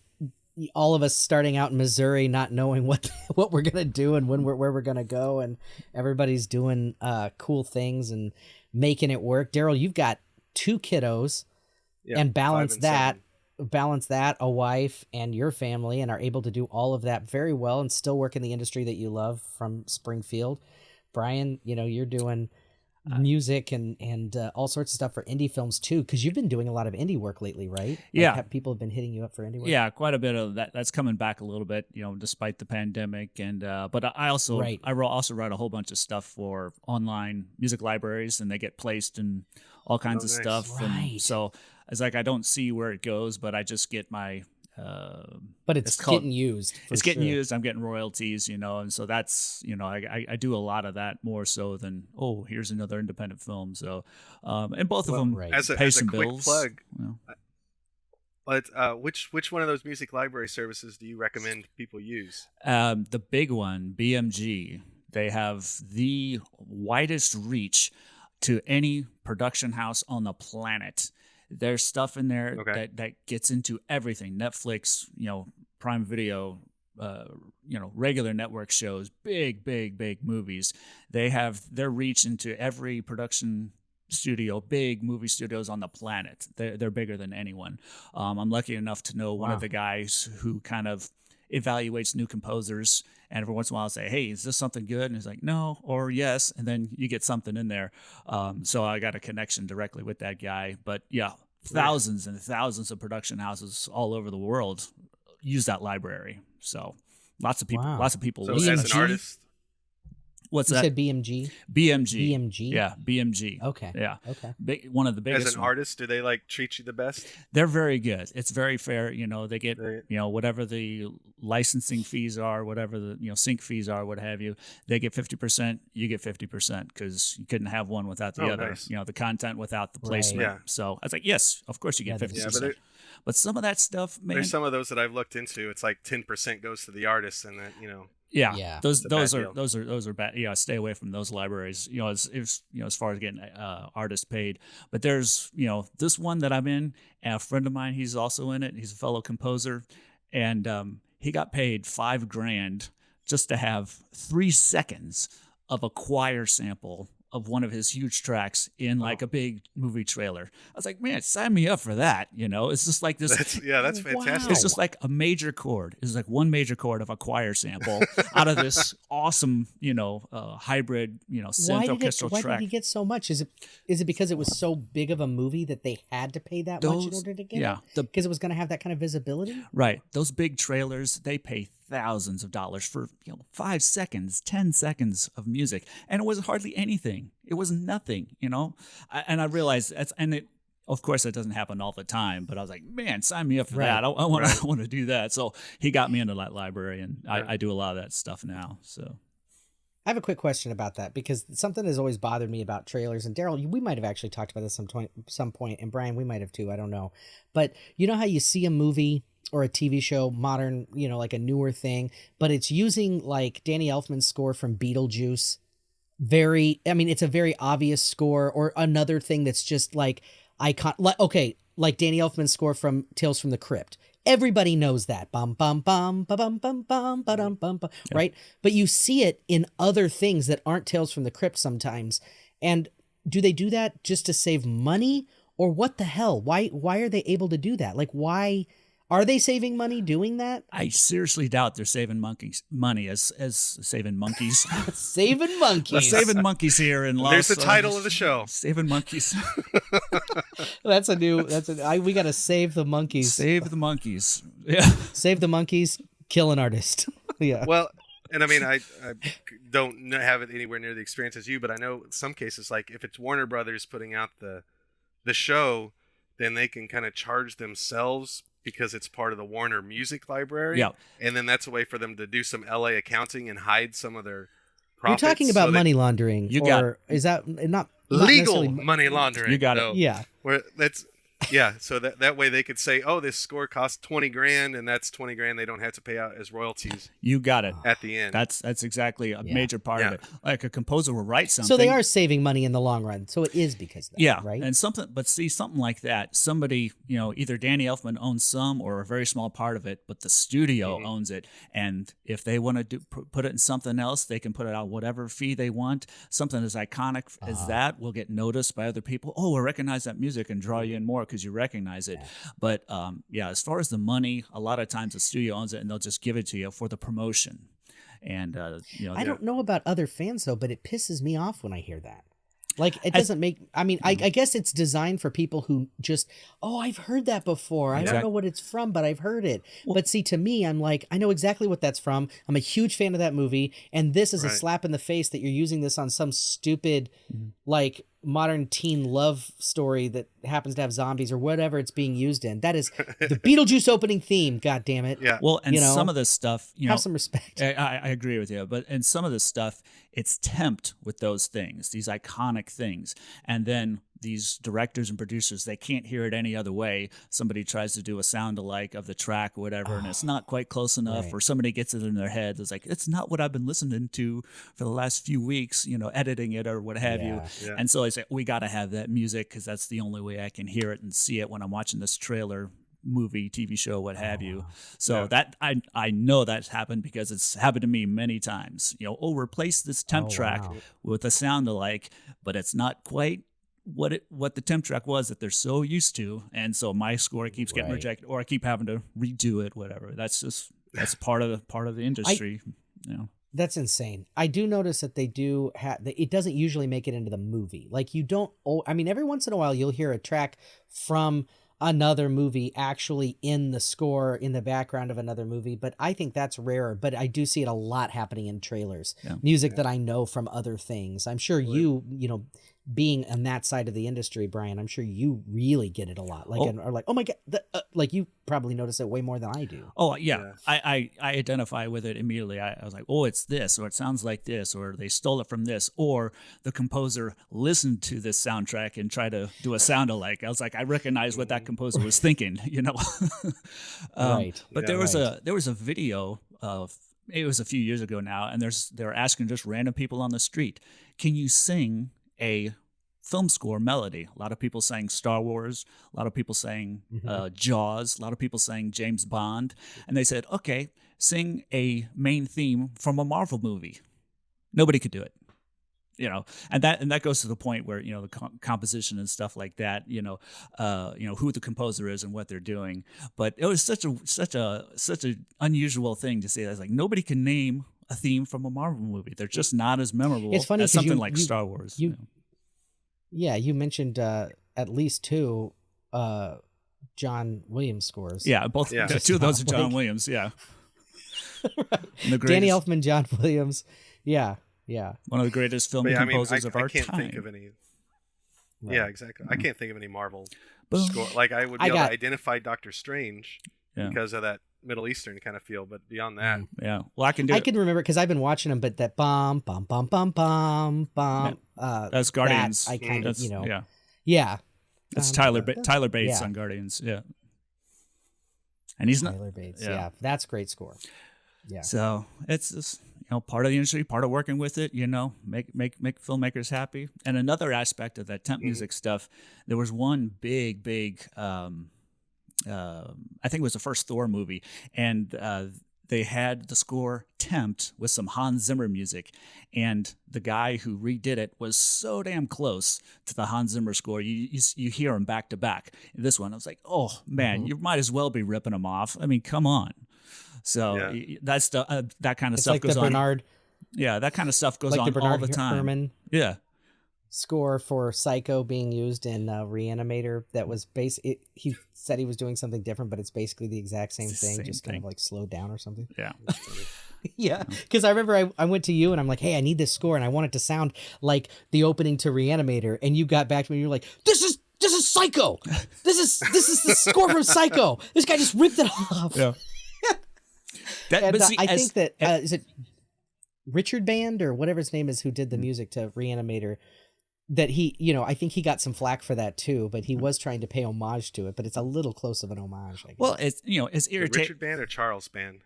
all of us starting out in Missouri, not knowing what we're going to do and where we're going to go. And everybody's doing cool things and making it work. Darrell, you've got 2 kiddos and balance that, a wife and your family, and are able to do all of that very well and still work in the industry that you love from Springfield. Bryan, you're doing music and all sorts of stuff for indie films too, because you've been doing a lot of indie work lately, right? People have been hitting you up for indie work. Yeah, quite a bit of that. That's coming back a little bit, despite the pandemic. And but I also write a whole bunch of stuff for online music libraries, and they get placed in all kinds of stuff. Right. And so it's like I don't see where it goes, but I just get my. But it's getting used. It's getting used. I'm getting royalties, and so that's I do a lot of that more so than here's another independent film. So and both of them pay some bills. Quick plug, but which one of those music library services do you recommend people use? The big one, BMG. They have the widest reach to any production house on the planet. There's stuff in there that gets into everything. Netflix, Prime Video, regular network shows, big movies. They have their reach into every production studio, big movie studios on the planet. They're bigger than anyone. I'm lucky enough to know one of the guys who kind of evaluates new composers, and every once in a while I'll say, hey, is this something good? And he's like, no, or yes, and then you get something in there. So I got a connection directly with that guy. But yeah, thousands and thousands of production houses all over the world use that library. So lots of people So listen. as an artist, What's you that? said BMG? BMG. Yeah, BMG. Okay. Yeah. Okay. One of the biggest. As an artist, do they treat you the best? They're very good. It's very fair. They get whatever the licensing fees are, whatever the sync fees are, what have you. They get 50%. You get 50% because you couldn't have one without the other. Nice. The content without the placement. Yeah. So I was like, yes, of course you get 50%. But some of that stuff, man. There's some of those that I've looked into. It's like 10% goes to the artist, and then Yeah. Those are bad. Yeah, stay away from those libraries. As far as getting artists paid. But there's this one that I'm in, and a friend of mine, he's also in it. He's a fellow composer, and he got paid $5,000 just to have 3 seconds of a choir sample of one of his huge tracks in like a big movie trailer. I was like, man, sign me up for that. It's just like this. That's fantastic. It's just like a major chord. It's like one major chord of a choir sample out of this awesome, hybrid, synth orchestral track. Why did he get so much? Is it because it was so big of a movie that they had to pay that much in order to get it? Yeah. Because it was going to have that kind of visibility? Right. Those big trailers, they pay thousands of dollars for 5 seconds, 10 seconds of music, and it was hardly anything. It was nothing, and I realized of course, it doesn't happen all the time, but I was like, man, sign me up for that. I want to do that. So he got me into that library, and I do a lot of that stuff now. So I have a quick question about that, because something has always bothered me about trailers. And Darrell, we might have actually talked about this some point, and Brian, we might have too. I don't know. But you know how you see a movie or a TV show, modern, like a newer thing, but it's using like Danny Elfman's score from Beetlejuice. It's a very obvious score, or another thing that's just like icon. Like Danny Elfman's score from Tales from the Crypt. Everybody knows that. Bum bum bum ba bum bum bum ba dum bum bum. Right? But you see it in other things that aren't Tales from the Crypt sometimes. And do they do that just to save money, or what the hell? Why are they able to do that? Like, why are they saving money doing that? I seriously doubt they're saving money as saving monkeys. Saving monkeys. We're saving monkeys here in Los There's the title of the show. Saving monkeys. We got to save the monkeys. Save the monkeys. Yeah. Save the monkeys, kill an artist. Yeah. Well, and I don't have it anywhere near the experience as you, but I know in some cases, like if it's Warner Brothers putting out the show, then they can kind of charge themselves because it's part of the Warner Music Library. Yeah. And then that's a way for them to do some LA accounting and hide some of their profits. You're talking about money laundering. Is that not legal money laundering? You got it. No. Yeah. Where that's so that way they could say, oh, this score cost $20,000, and that's $20,000 they don't have to pay out as royalties. You got it. At the end. That's exactly a major part of it. Like a composer will write something. So they are saving money in the long run. So it is because of that, right? And something like that, somebody, either Danny Elfman owns some or a very small part of it, but the studio owns it. And if they want to put it in something else, they can put it out whatever fee they want. Something as iconic as that will get noticed by other people. Oh, we'll recognize that music and draw you in more because you recognize it. But as far as the money, a lot of times the studio owns it and they'll just give it to you for the promotion. And I don't know about other fans though, but it pisses me off when I hear that. Like, it doesn't make, I guess it's designed for people who just, I've heard that before. I don't know what it's from, but I've heard it. But see, to me, I'm like, I know exactly what that's from. I'm a huge fan of that movie. And this is a slap in the face that you're using this on some stupid, like, modern teen love story that happens to have zombies or whatever it's being used in. That is the Beetlejuice opening theme. God damn it. Yeah. Well, and some of this stuff, have some respect. I agree with you, but in some of this stuff, it's temped with those things, these iconic things, and then these directors and producers, they can't hear it any other way. Somebody tries to do a sound alike of the track or whatever, and it's not quite close enough, or somebody gets it in their head. It's like, it's not what I've been listening to for the last few weeks, editing it or what have you. Yeah. And so I say, we got to have that music because that's the only way I can hear it and see it when I'm watching this trailer, movie, TV show, what have you. So that I know that's happened because it's happened to me many times. Replace this temp track with a sound alike, but it's not quite what the temp track was that they're so used to, and so my score keeps getting rejected, or I keep having to redo it, whatever. That's part of the industry. That's insane. I do notice that they do it doesn't usually make it into the movie. Like, you don't every once in a while you'll hear a track from another movie actually in the score, in the background of another movie, but I think that's rarer. But I do see it a lot happening in trailers. Music that I know from other things. I'm sure being on that side of the industry, Brian, I'm sure you really get it a lot. Like, are like, oh my God, like you probably notice it way more than I do. Oh yeah. I identify with it immediately. I was like, oh, it's this, or it sounds like this, or they stole it from this, or the composer listened to this soundtrack and tried to do a sound alike. I was like, I recognize what that composer was thinking, But there was a video of, it was a few years ago now, and they're asking just random people on the street, can you sing a film score melody? A lot of people sang Star Wars, a lot of people sang Jaws, a lot of people sang James Bond, and they said, okay, sing a main theme from a Marvel movie. Nobody could do it, and that goes to the point where the composition and stuff like that, who the composer is and what they're doing. But it was such an unusual thing to say. That's like, nobody can name a theme from a Marvel movie. They're just not as memorable as something like Star Wars. Yeah, you mentioned at least two John Williams scores. Yeah, both. Yeah. Two of those are John Williams. Yeah. The Danny greatest, Elfman, John Williams. Yeah. one of the greatest film But yeah, composers of I our can't time. think of any. Right. Yeah, exactly. I can't think of any Marvel Boom. score. Like I would be able to identify Doctor Strange because of that Middle Eastern kind of feel, but beyond that, Yeah. Well, I can do I it. can remember because I've been watching them, but that bum. That's Guardians. I kind of, Yeah. Yeah. That's Tyler Bates on Guardians. Yeah. And he's not. Tyler Bates. Yeah. That's great score. Yeah. So it's just, part of the industry, part of working with it, make filmmakers happy. And another aspect of that temp music stuff, there was one big, I think it was the first Thor movie, and they had the score temped with some Hans Zimmer music, and the guy who redid it was so damn close to the Hans Zimmer score. You hear them back to back. This one, I was like, oh man, you might as well be ripping them off. I mean, come on. So that's that kind of It's stuff like goes the on. Bernard, Yeah, that kind of stuff goes like on the Bernard all the time. Herrmann Yeah. score for Psycho being used in Reanimator. That was he said he was doing something different, but it's basically the exact same thing, kind of like slowed down or something. Yeah. Yeah, because I remember I went to you and I'm like, hey, I need this score, and I want it to sound like the opening to Reanimator, and you got back to me and you're like, this is Psycho. This is the score from Psycho. This guy just ripped it off. Yeah. And, I think that is it Richard Band or whatever his name is who did the music to Reanimator. That he, I think he got some flack for that too, but he was trying to pay homage to it. But it's a little close of an homage, I guess. Well, it's irritating. Richard Band or Charles Band?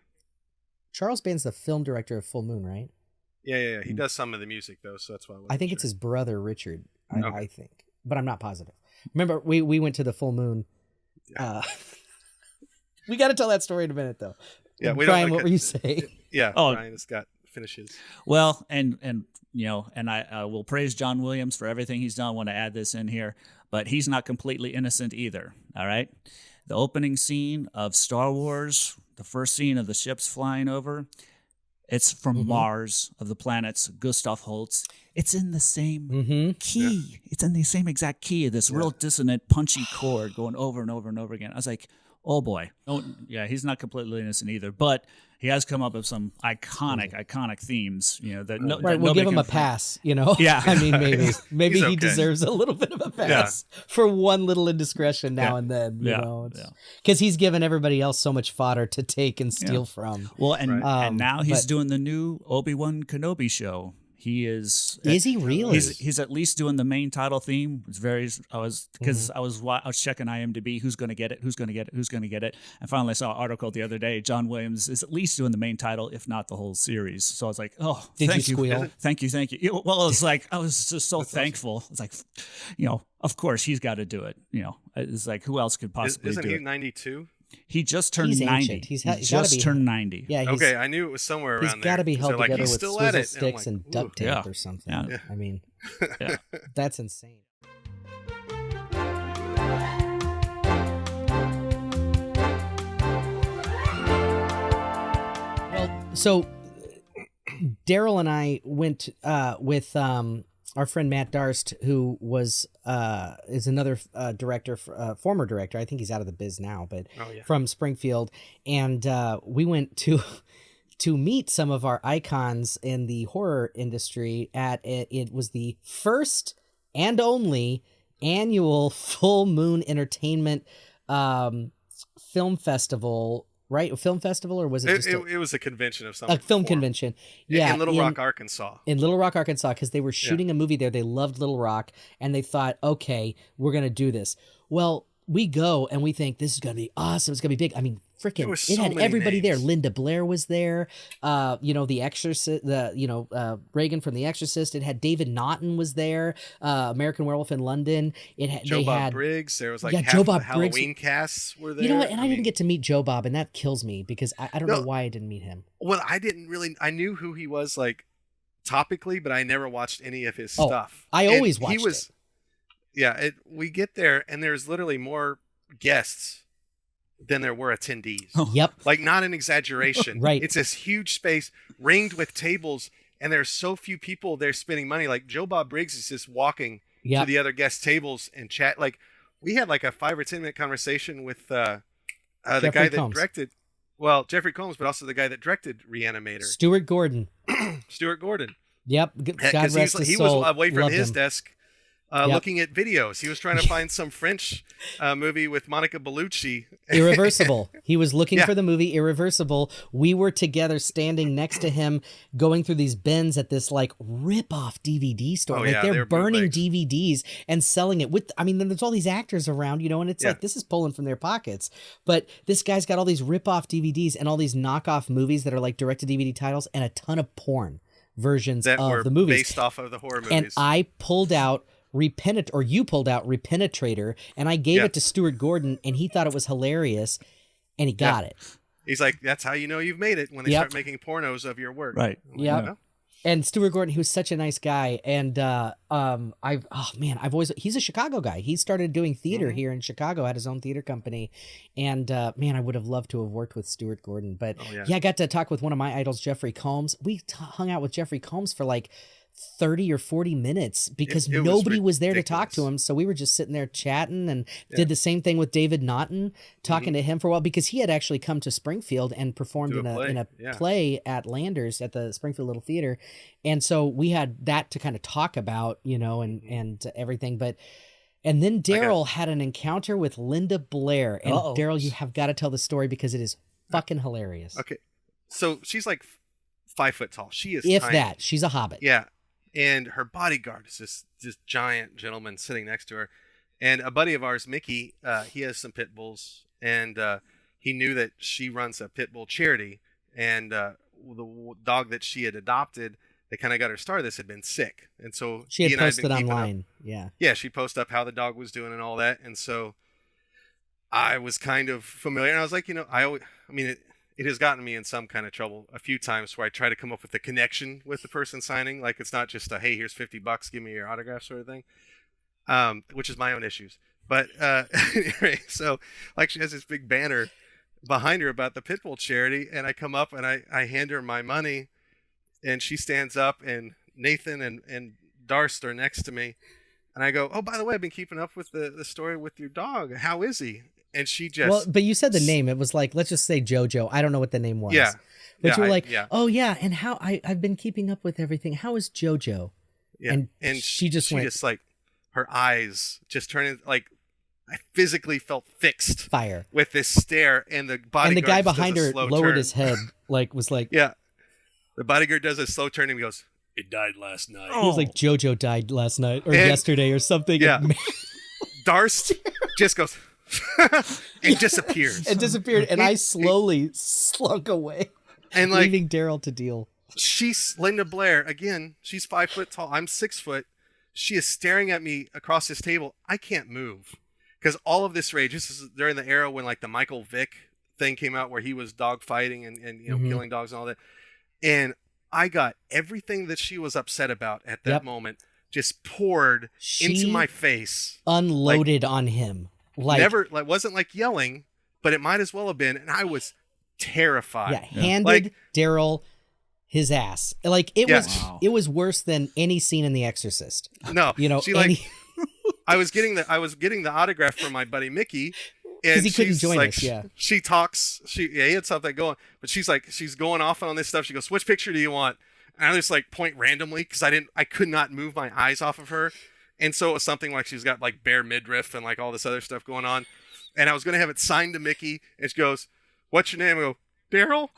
Charles Band's the film director of Full Moon, right? Yeah. He does some of the music though, so that's why I think it's his brother Richard. Okay. I think, but I'm not positive. Remember, we went to the Full Moon. We got to tell that story in a minute, though. Yeah, Brian, what were you saying? Yeah, Brian has got finishes. Well, and I will praise John Williams for everything he's done. I want to add this in here, but he's not completely innocent either. All right, the opening scene of Star Wars, the first scene of the ships flying over, it's from Mars, of the planets Gustav Holst. It's in the same key. Yeah. It's in the same exact key of this real dissonant, punchy chord going over and over and over again. I was like, oh boy. He's not completely innocent either, but he has come up with some iconic themes, that we'll give him a pass, Yeah. I mean, maybe he deserves a little bit of a pass for one little indiscretion now and then, because he's given everybody else so much fodder to take and steal from. Well, and now he's doing the new Obi-Wan Kenobi show. He is. Is he really? He's at least doing the main title theme. It's I was checking IMDb. Who's going to get it? Who's going to get it? Who's going to get it? And finally, I saw an article the other day. John Williams is at least doing the main title, if not the whole series. So I was like, oh, thank you, squeal? Thank you. Well, it was like I was just so thankful. It's like, of course he's got to do it. It's like who else could possibly do it? Isn't he 92? He just turned 90. He's just turned 90. Yeah. Okay, I knew it was somewhere around there. He's got to be held together with swizzle sticks and duct tape or something. Yeah. I mean, that's insane. Well, so Darrell and I went with our friend Matt Darst, who is another director, former director. I think he's out of the biz now, but from Springfield. And we went to meet some of our icons in the horror industry at it was the first and only annual Full Moon Entertainment film festival. Right, a film festival, or was it just it was a convention of something? A film convention, in Little Rock, Arkansas. In Little Rock, Arkansas, because they were shooting a movie there. They loved Little Rock, and they thought, okay, we're gonna do this. Well, we go and we think this is gonna be awesome. It's gonna be big. I mean, freaking! It had everybody there. Linda Blair was there. The Exorcist. Reagan from The Exorcist. It had David Naughton was there. American Werewolf in London. It had Joe Bob Briggs. There was half Joe of Bob the Halloween casts were there. You know what? And I didn't get to meet Joe Bob, and that kills me because I don't know why I didn't meet him. Well, I didn't really. I knew who he was topically, but I never watched any of his stuff. I always watched it. Yeah, we get there and there's literally more guests than there were attendees. Yep. Not an exaggeration. Right. It's this huge space ringed with tables, and there's so few people there spending money. Joe Bob Briggs is just walking to the other guest tables and chat. We had a 5 or 10 minute conversation with the guy that directed. Well, Jeffrey Combs, but also the guy that directed Reanimator, Stuart Gordon. Stuart Gordon. Yep. God rest his he soul. was away from Loved his him. desk looking at videos. He was trying to find some French movie with Monica Bellucci. Irreversible. He was looking Yeah. for the movie Irreversible. We were together standing next to him going through these bins at this like rip-off DVD store. Oh, like yeah, they're they're burning bootlegs. DVDs and selling it with, I mean, then there's all these actors around, you know, and it's Yeah. like, this is pulling from their pockets. But this guy's got all these rip-off DVDs and all these knockoff movies that are like direct-to-DVD titles and a ton of porn versions that of were the movies. based off of the horror movies. And I pulled out you pulled out Repenetrator, and I gave Yeah. it to Stuart Gordon, and he thought it was hilarious, and he got it. He's like, that's how you know you've made it, when they Yep. start making pornos of your work. Right. I'm like, Yep. "Oh." And Stuart Gordon, he was such a nice guy, and he's a Chicago guy. He started doing theater here in Chicago, had his own theater company, and I would have loved to have worked with Stuart Gordon. But Oh, yeah. I got to talk with one of my idols, Jeffrey Combs. We hung out with Jeffrey Combs for like 30 or 40 minutes because It was nobody was there to talk to ridiculous. him. So we were just sitting there chatting and Yeah. did the same thing with David Naughton, talking to him for a while because he had actually come to Springfield and performed Do a in play, a yeah. play at Landers at the Springfield Little Theater. And so we had that to kind of talk about, you know, and everything. And then Darrell had an encounter with Linda Blair. And Uh-oh. Darrell, you have got to tell the story because it is fucking hilarious. Okay. So she's like 5 foot tall. She is If tiny. that, she's a hobbit. Yeah. And her bodyguard is this giant gentleman sitting next to her. And a buddy of ours, Mickey, he has some pit bulls, and he knew that she runs a pit bull charity. And the dog that she had adopted that kind of got her started this had been sick. And so She had he and I posted been keeping up. online. Yeah. Yeah, she posted up how the dog was doing and all that. And so I was kind of familiar. And I was like, it has gotten me in some kind of trouble a few times where I try to come up with a connection with the person signing. Like, it's not just a, hey, here's $50, give me your autograph sort of thing, which is my own issues. But anyway, so like she has this big banner behind her about the Pitbull charity. And I come up and I hand her my money, and she stands up, and Nathan and Darst are next to me. And I go, oh, by the way, I've been keeping up with the story with your dog. How is he? And she just... Well, but you said the name. It was like, let's just say JoJo. I don't know what the name was. Yeah. But Yeah, you were like, yeah. oh, yeah. And how I've been keeping up with everything. How is JoJo? Yeah. And she just went like, her eyes just turned like, I physically felt fixed fire. with this stare, and the bodyguard And the guy just does behind a her slow lowered turn. his head, was like, Yeah. The bodyguard does a slow turn and he goes, it died last night. he was like, JoJo died last night or And- yesterday or something. Yeah. And Darst just goes and disappears. it disappeared. And I slowly slunk away, And like, leaving Darrell to deal. she's Linda Blair again. She's 5 foot tall. I'm 6 foot. She is staring at me across this table. I can't move because all of this rage. This is during the era when like the Michael Vick thing came out, where he was dog fighting and Mhm. killing dogs and all that. And I got everything that she was upset about at that Yep. moment just poured into She my face. unloaded on him. Like, Wasn't like yelling, but it might as well have been. And I was terrified. yeah, handed Like- Darrell his ass. Like it Yeah. was, Wow. it was worse than any scene in The Exorcist. No, You know, she like any, I was getting the autograph from my buddy Mickey, 'Cause and he couldn't she's join like, us, yeah. She talks. He had something going, but she's going off on this stuff. She goes, "Which picture do you want?" And I just like point randomly because I could not move my eyes off of her, and so it was something like she's got like bare midriff and like all this other stuff going on, and I was gonna have it signed to Mickey, and she goes, "What's your name?" I go, Darrell,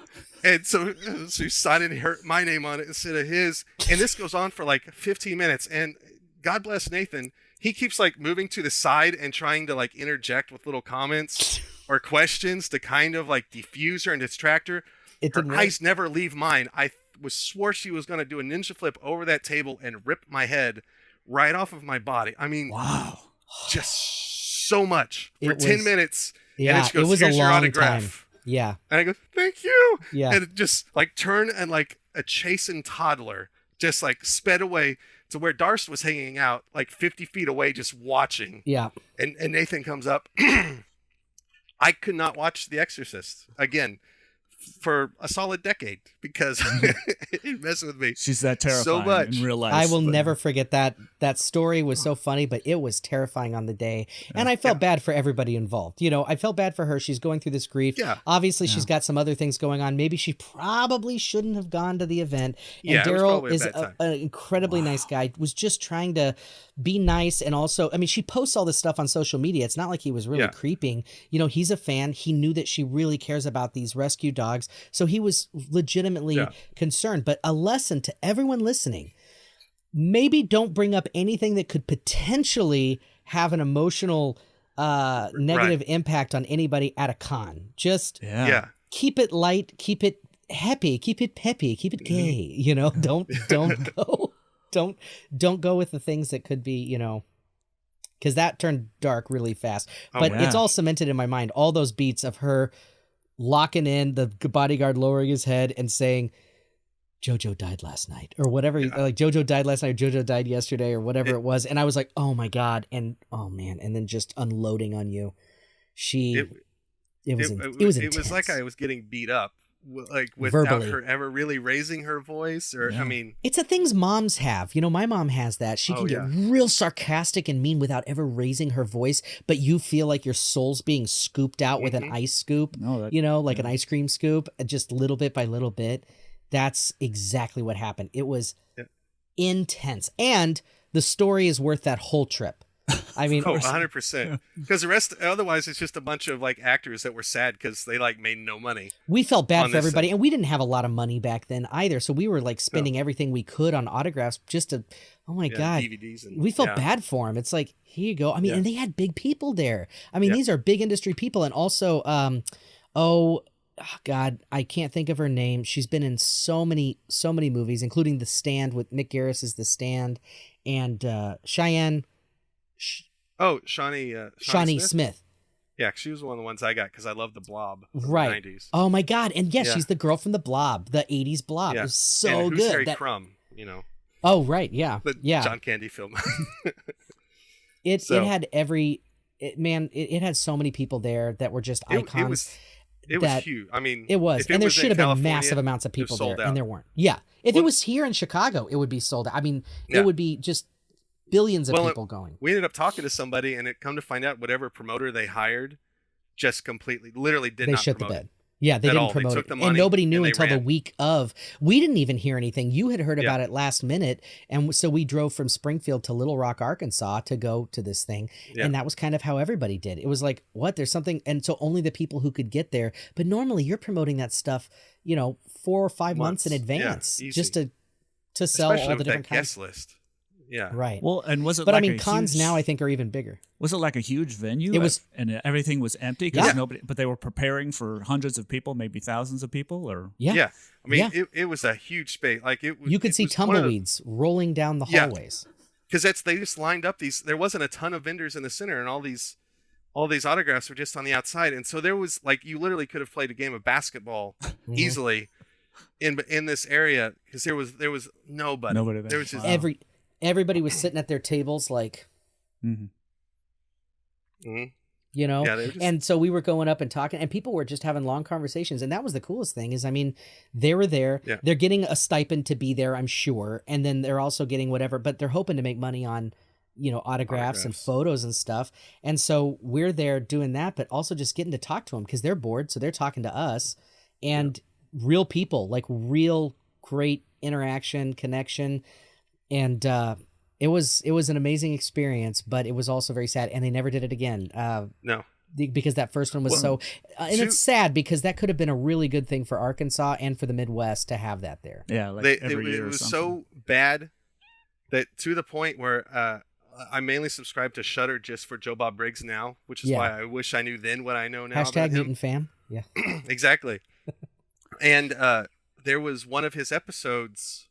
and so she's signing my name on it instead of his, and this goes on for like 15 minutes, and God bless Nathan. He keeps like moving to the side and trying to like interject with little comments or questions to kind of like diffuse her and distract her. it Her didn't work. eyes never leave mine. I swore she was going to do a ninja flip over that table and rip my head right off of my body. I mean, Wow. just so much for It 10 was- minutes. And Yeah, then she goes, it was a "Here's your long autograph." time. Yeah, And I go, "Thank you." yeah. And it just like turned and like a chastened toddler just like sped away to where Darst was hanging out like 50 feet away just watching. Yeah. And Nathan comes up. I could not watch The Exorcist again for a solid decade because it messed with me. She's that terrifying so much in real life. I will never forget that. That story was so funny, but it was terrifying on the day. And I felt bad for everybody involved. You know, I felt bad for her. She's going through this grief. Yeah. Obviously, she's got some other things going on. Maybe she probably shouldn't have gone to the event. And Yeah, it was Darrell probably a is bad time. an incredibly nice guy, was just trying to be nice. And also, I mean, she posts all this stuff on social media. It's not like he was really creeping. You know, he's a fan. He knew that she really cares about these rescue dogs. So he was legitimately concerned. But a lesson to everyone listening, maybe don't bring up anything that could potentially have an emotional negative impact on anybody at a con. Just keep it light, keep it happy, keep it peppy, keep it gay. You know, don't go don't go with the things that could be, you know, because that turned dark really fast. But it's all cemented in my mind. All those beats of her locking in, the bodyguard lowering his head and saying, JoJo died last night or whatever. Like JoJo died last night, or JoJo died yesterday or whatever it was. And I was like, oh my God. And oh man. And then just unloading on you. It was intense. It was like I was getting beat up, like without verbally. her ever really raising her voice or I mean, it's the things moms have. You know, my mom has that. She can get real sarcastic and mean without ever raising her voice, but you feel like your soul's being scooped out with an ice scoop, you know, like an ice cream scoop, just little bit by little bit. That's exactly what happened. It was intense. And the story is worth that whole trip. I mean, 100%. Because the rest, otherwise, it's just a bunch of like actors that were sad because they like made no money. We felt bad for everybody, and we didn't have a lot of money back then either. So we were like spending everything we could on autographs just to, oh my God, DVDs. And, we felt bad for them. It's like, here you go. I mean, and they had big people there. I mean, these are big industry people, and also, oh God, I can't think of her name. She's been in so many movies, including The Stand with Mick Garris as The Stand, and Shawnee Smith. Yeah, she was one of the ones I got because I love The Blob from the 90s. Oh my God. And yes, she's the girl from The Blob, the 80s Blob. It was so and who's good. Harry Crumb, you know. Oh, right. Yeah. The John Candy film. It had it had so many people there that were just icons. It was huge. I mean, it was. And there should have been massive amounts of people there, and there weren't. Yeah. If it was here in Chicago, it would be sold out. I mean, it would be just billions of people going. We ended up talking to somebody, and it come to find out whatever promoter they hired just literally did not shit promote the bed. it. Yeah, they didn't promote it. And nobody knew until ran. the week of. We didn't even hear anything. You had heard about it last minute. And so we drove from Springfield to Little Rock, Arkansas to go to this thing. Yeah. And that was kind of how everybody did. It was like, what? There's something. And so only the people who could get there. But normally you're promoting that stuff, 4 or 5 months in advance just to sell especially all the different kinds. Guest list. Yeah. Right. Well, and was it? But like I mean, cons now I think are even bigger. Was it like a huge venue? It was, and everything was empty because nobody. But they were preparing for hundreds of people, maybe thousands of people, or I mean, it was a huge space. Like you could see tumbleweeds rolling down the hallways. Because they just lined up these. There wasn't a ton of vendors in the center, and all these autographs were just on the outside. And so there was like you literally could have played a game of basketball easily in this area because there was nobody. Nobody there. There was just everybody was sitting at their tables like, and so we were going up and talking and people were just having long conversations. And that was the coolest thing is, I mean, they were there, they're getting a stipend to be there, I'm sure. And then they're also getting whatever, but they're hoping to make money on, autographs and photos and stuff. And so we're there doing that, but also just getting to talk to them because they're bored. So they're talking to us and real people, like real great interaction, connection. And it was an amazing experience, but it was also very sad, and they never did it again. No, because that first one was and it's sad because that could have been a really good thing for Arkansas and for the Midwest to have that there. Yeah, like it was so bad that to the point where I mainly subscribe to Shudder just for Joe Bob Briggs now, which is why I wish I knew then what I know now. Hashtag Newton fam. Yeah, exactly. And there was one of his episodes.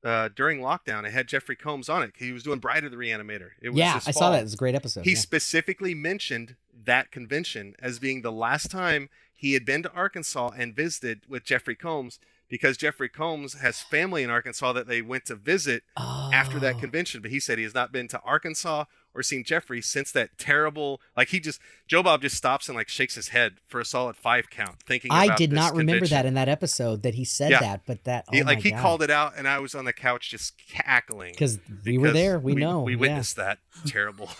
During lockdown, it had Jeffrey Combs on it. He was doing Bride of the Reanimator. It was I saw that. It was a great episode. He specifically mentioned that convention as being the last time he had been to Arkansas and visited with Jeffrey Combs because Jeffrey Combs has family in Arkansas that they went to visit after that convention. But he said he has not been to Arkansas or seen Jeffrey since that terrible, like Joe Bob just stops and like shakes his head for a solid 5 count, thinking about I did this not remember convention. that in that episode that he said Yeah. that, but that, He called it out, and I was on the couch just cackling. Because we were there. We know. We yeah. witnessed that. Terrible.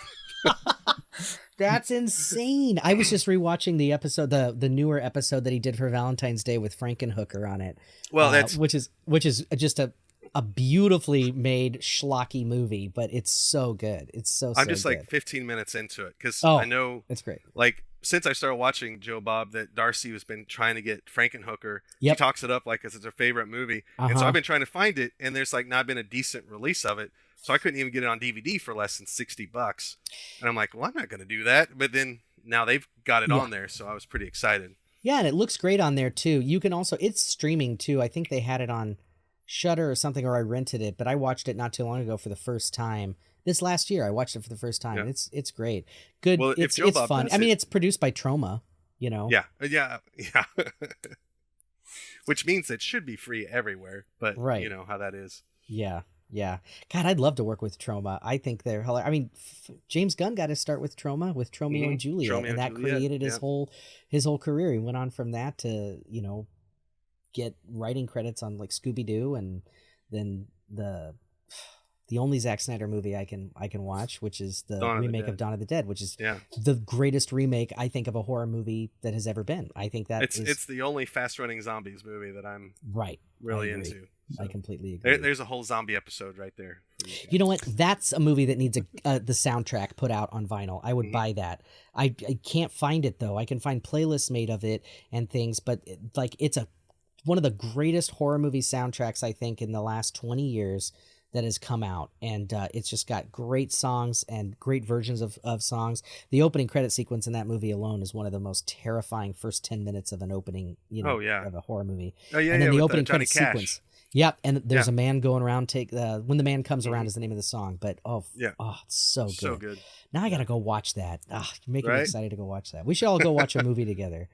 That's insane. I was just rewatching the episode, the newer episode that he did for Valentine's Day with Frankenhooker on it. Well, that's which is just a beautifully made schlocky movie, but it's so good. It's so I'm just good. like 15 minutes into it because Oh, I know it's great. like since I started watching Joe Bob that Darcy has been trying to get Frankenhooker. Yep. She talks it up like it's her favorite movie, and so I've been trying to find it, and there's like not been a decent release of it. So I couldn't even get it on DVD for less than $60. And I'm like, well, I'm not going to do that. But then now they've got it on there. So I was pretty excited. Yeah. And it looks great on there too. You can also, it's streaming too. I think they had it on Shudder or something, or I rented it, but I watched it not too long ago for the first time. This last year, I watched it for the first time. Yeah. It's great. Good. Well, it's Bob fun. I mean, it's produced by Troma, you know? Yeah. Which means it should be free everywhere. But you know how that is. Yeah. Yeah. God, I'd love to work with Troma. I think they're hilarious. I mean, James Gunn got his start with Troma, with Tromeo and Juliet, and that created his whole career. He went on from that to, you know, get writing credits on like Scooby-Doo, and then the only Zack Snyder movie I can watch, which is the remake of Dawn of the Dead, which is the greatest remake I think of a horror movie that has ever been. I think that it's the only fast-running zombies movie that I'm really into. So I completely agree. There's a whole zombie episode right there. You know what? That's a movie that needs the soundtrack put out on vinyl. I would buy that. I can't find it though. I can find playlists made of it and things, but it's one of the greatest horror movie soundtracks I think in the last 20 years that has come out, and it's just got great songs and great versions of songs. The opening credit sequence in that movie alone is one of the most terrifying first 10 minutes of an opening, of a horror movie. Oh yeah, and then the opening Johnny credit Cash. sequence. Yep, and there's a man going around. When the man comes around is the name of the song, but it's so good. So good. Now I gotta go watch that. You're making me excited to go watch that. We should all go watch a movie together.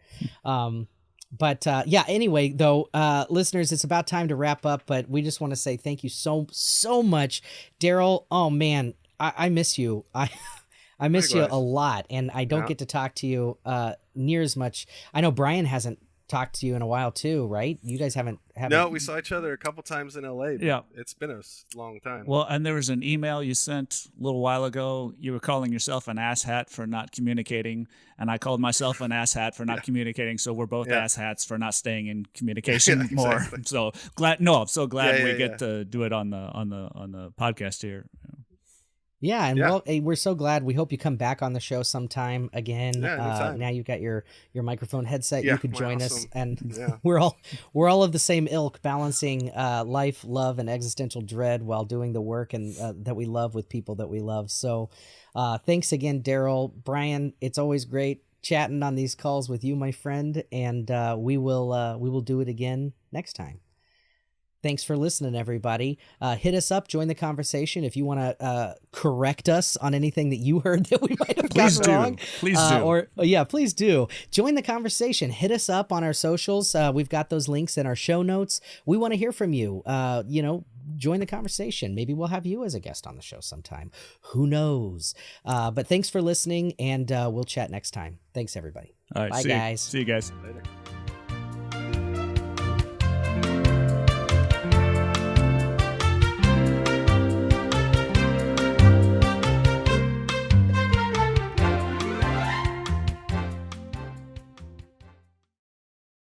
But anyway, though, listeners, it's about time to wrap up, but we just want to say thank you so much. Darrell, oh man, I miss you. I miss you a lot, and I don't get to talk to you near as much. I know Bryan hasn't talked to you in a while too, right? You guys haven't. No, we saw each other a couple times in LA. But it's been a long time. Well, and there was an email you sent a little while ago. You were calling yourself an asshat for not communicating, and I called myself an asshat for not communicating. So we're both asshats for not staying in communication more. Exactly. So glad. No, I'm so glad we get to do it on the podcast here. Yeah, and well, hey, we're so glad. We hope you come back on the show sometime again. Anytime. Now you've got your microphone headset. You could join us, and Yeah. we're all of the same ilk, balancing life, love, and existential dread while doing the work and that we love with people that we love. So, thanks again, Darrell. Bryan, it's always great chatting on these calls with you, my friend, and we will do it again next time. Thanks for listening, everybody. Hit us up, join the conversation. If you want to correct us on anything that you heard that we might have gotten wrong. Please do. Please do. Join the conversation. Hit us up on our socials. We've got those links in our show notes. We want to hear from you. Join the conversation. Maybe we'll have you as a guest on the show sometime. Who knows? But thanks for listening, and we'll chat next time. Thanks, everybody. All right, bye, guys. See you guys. Later.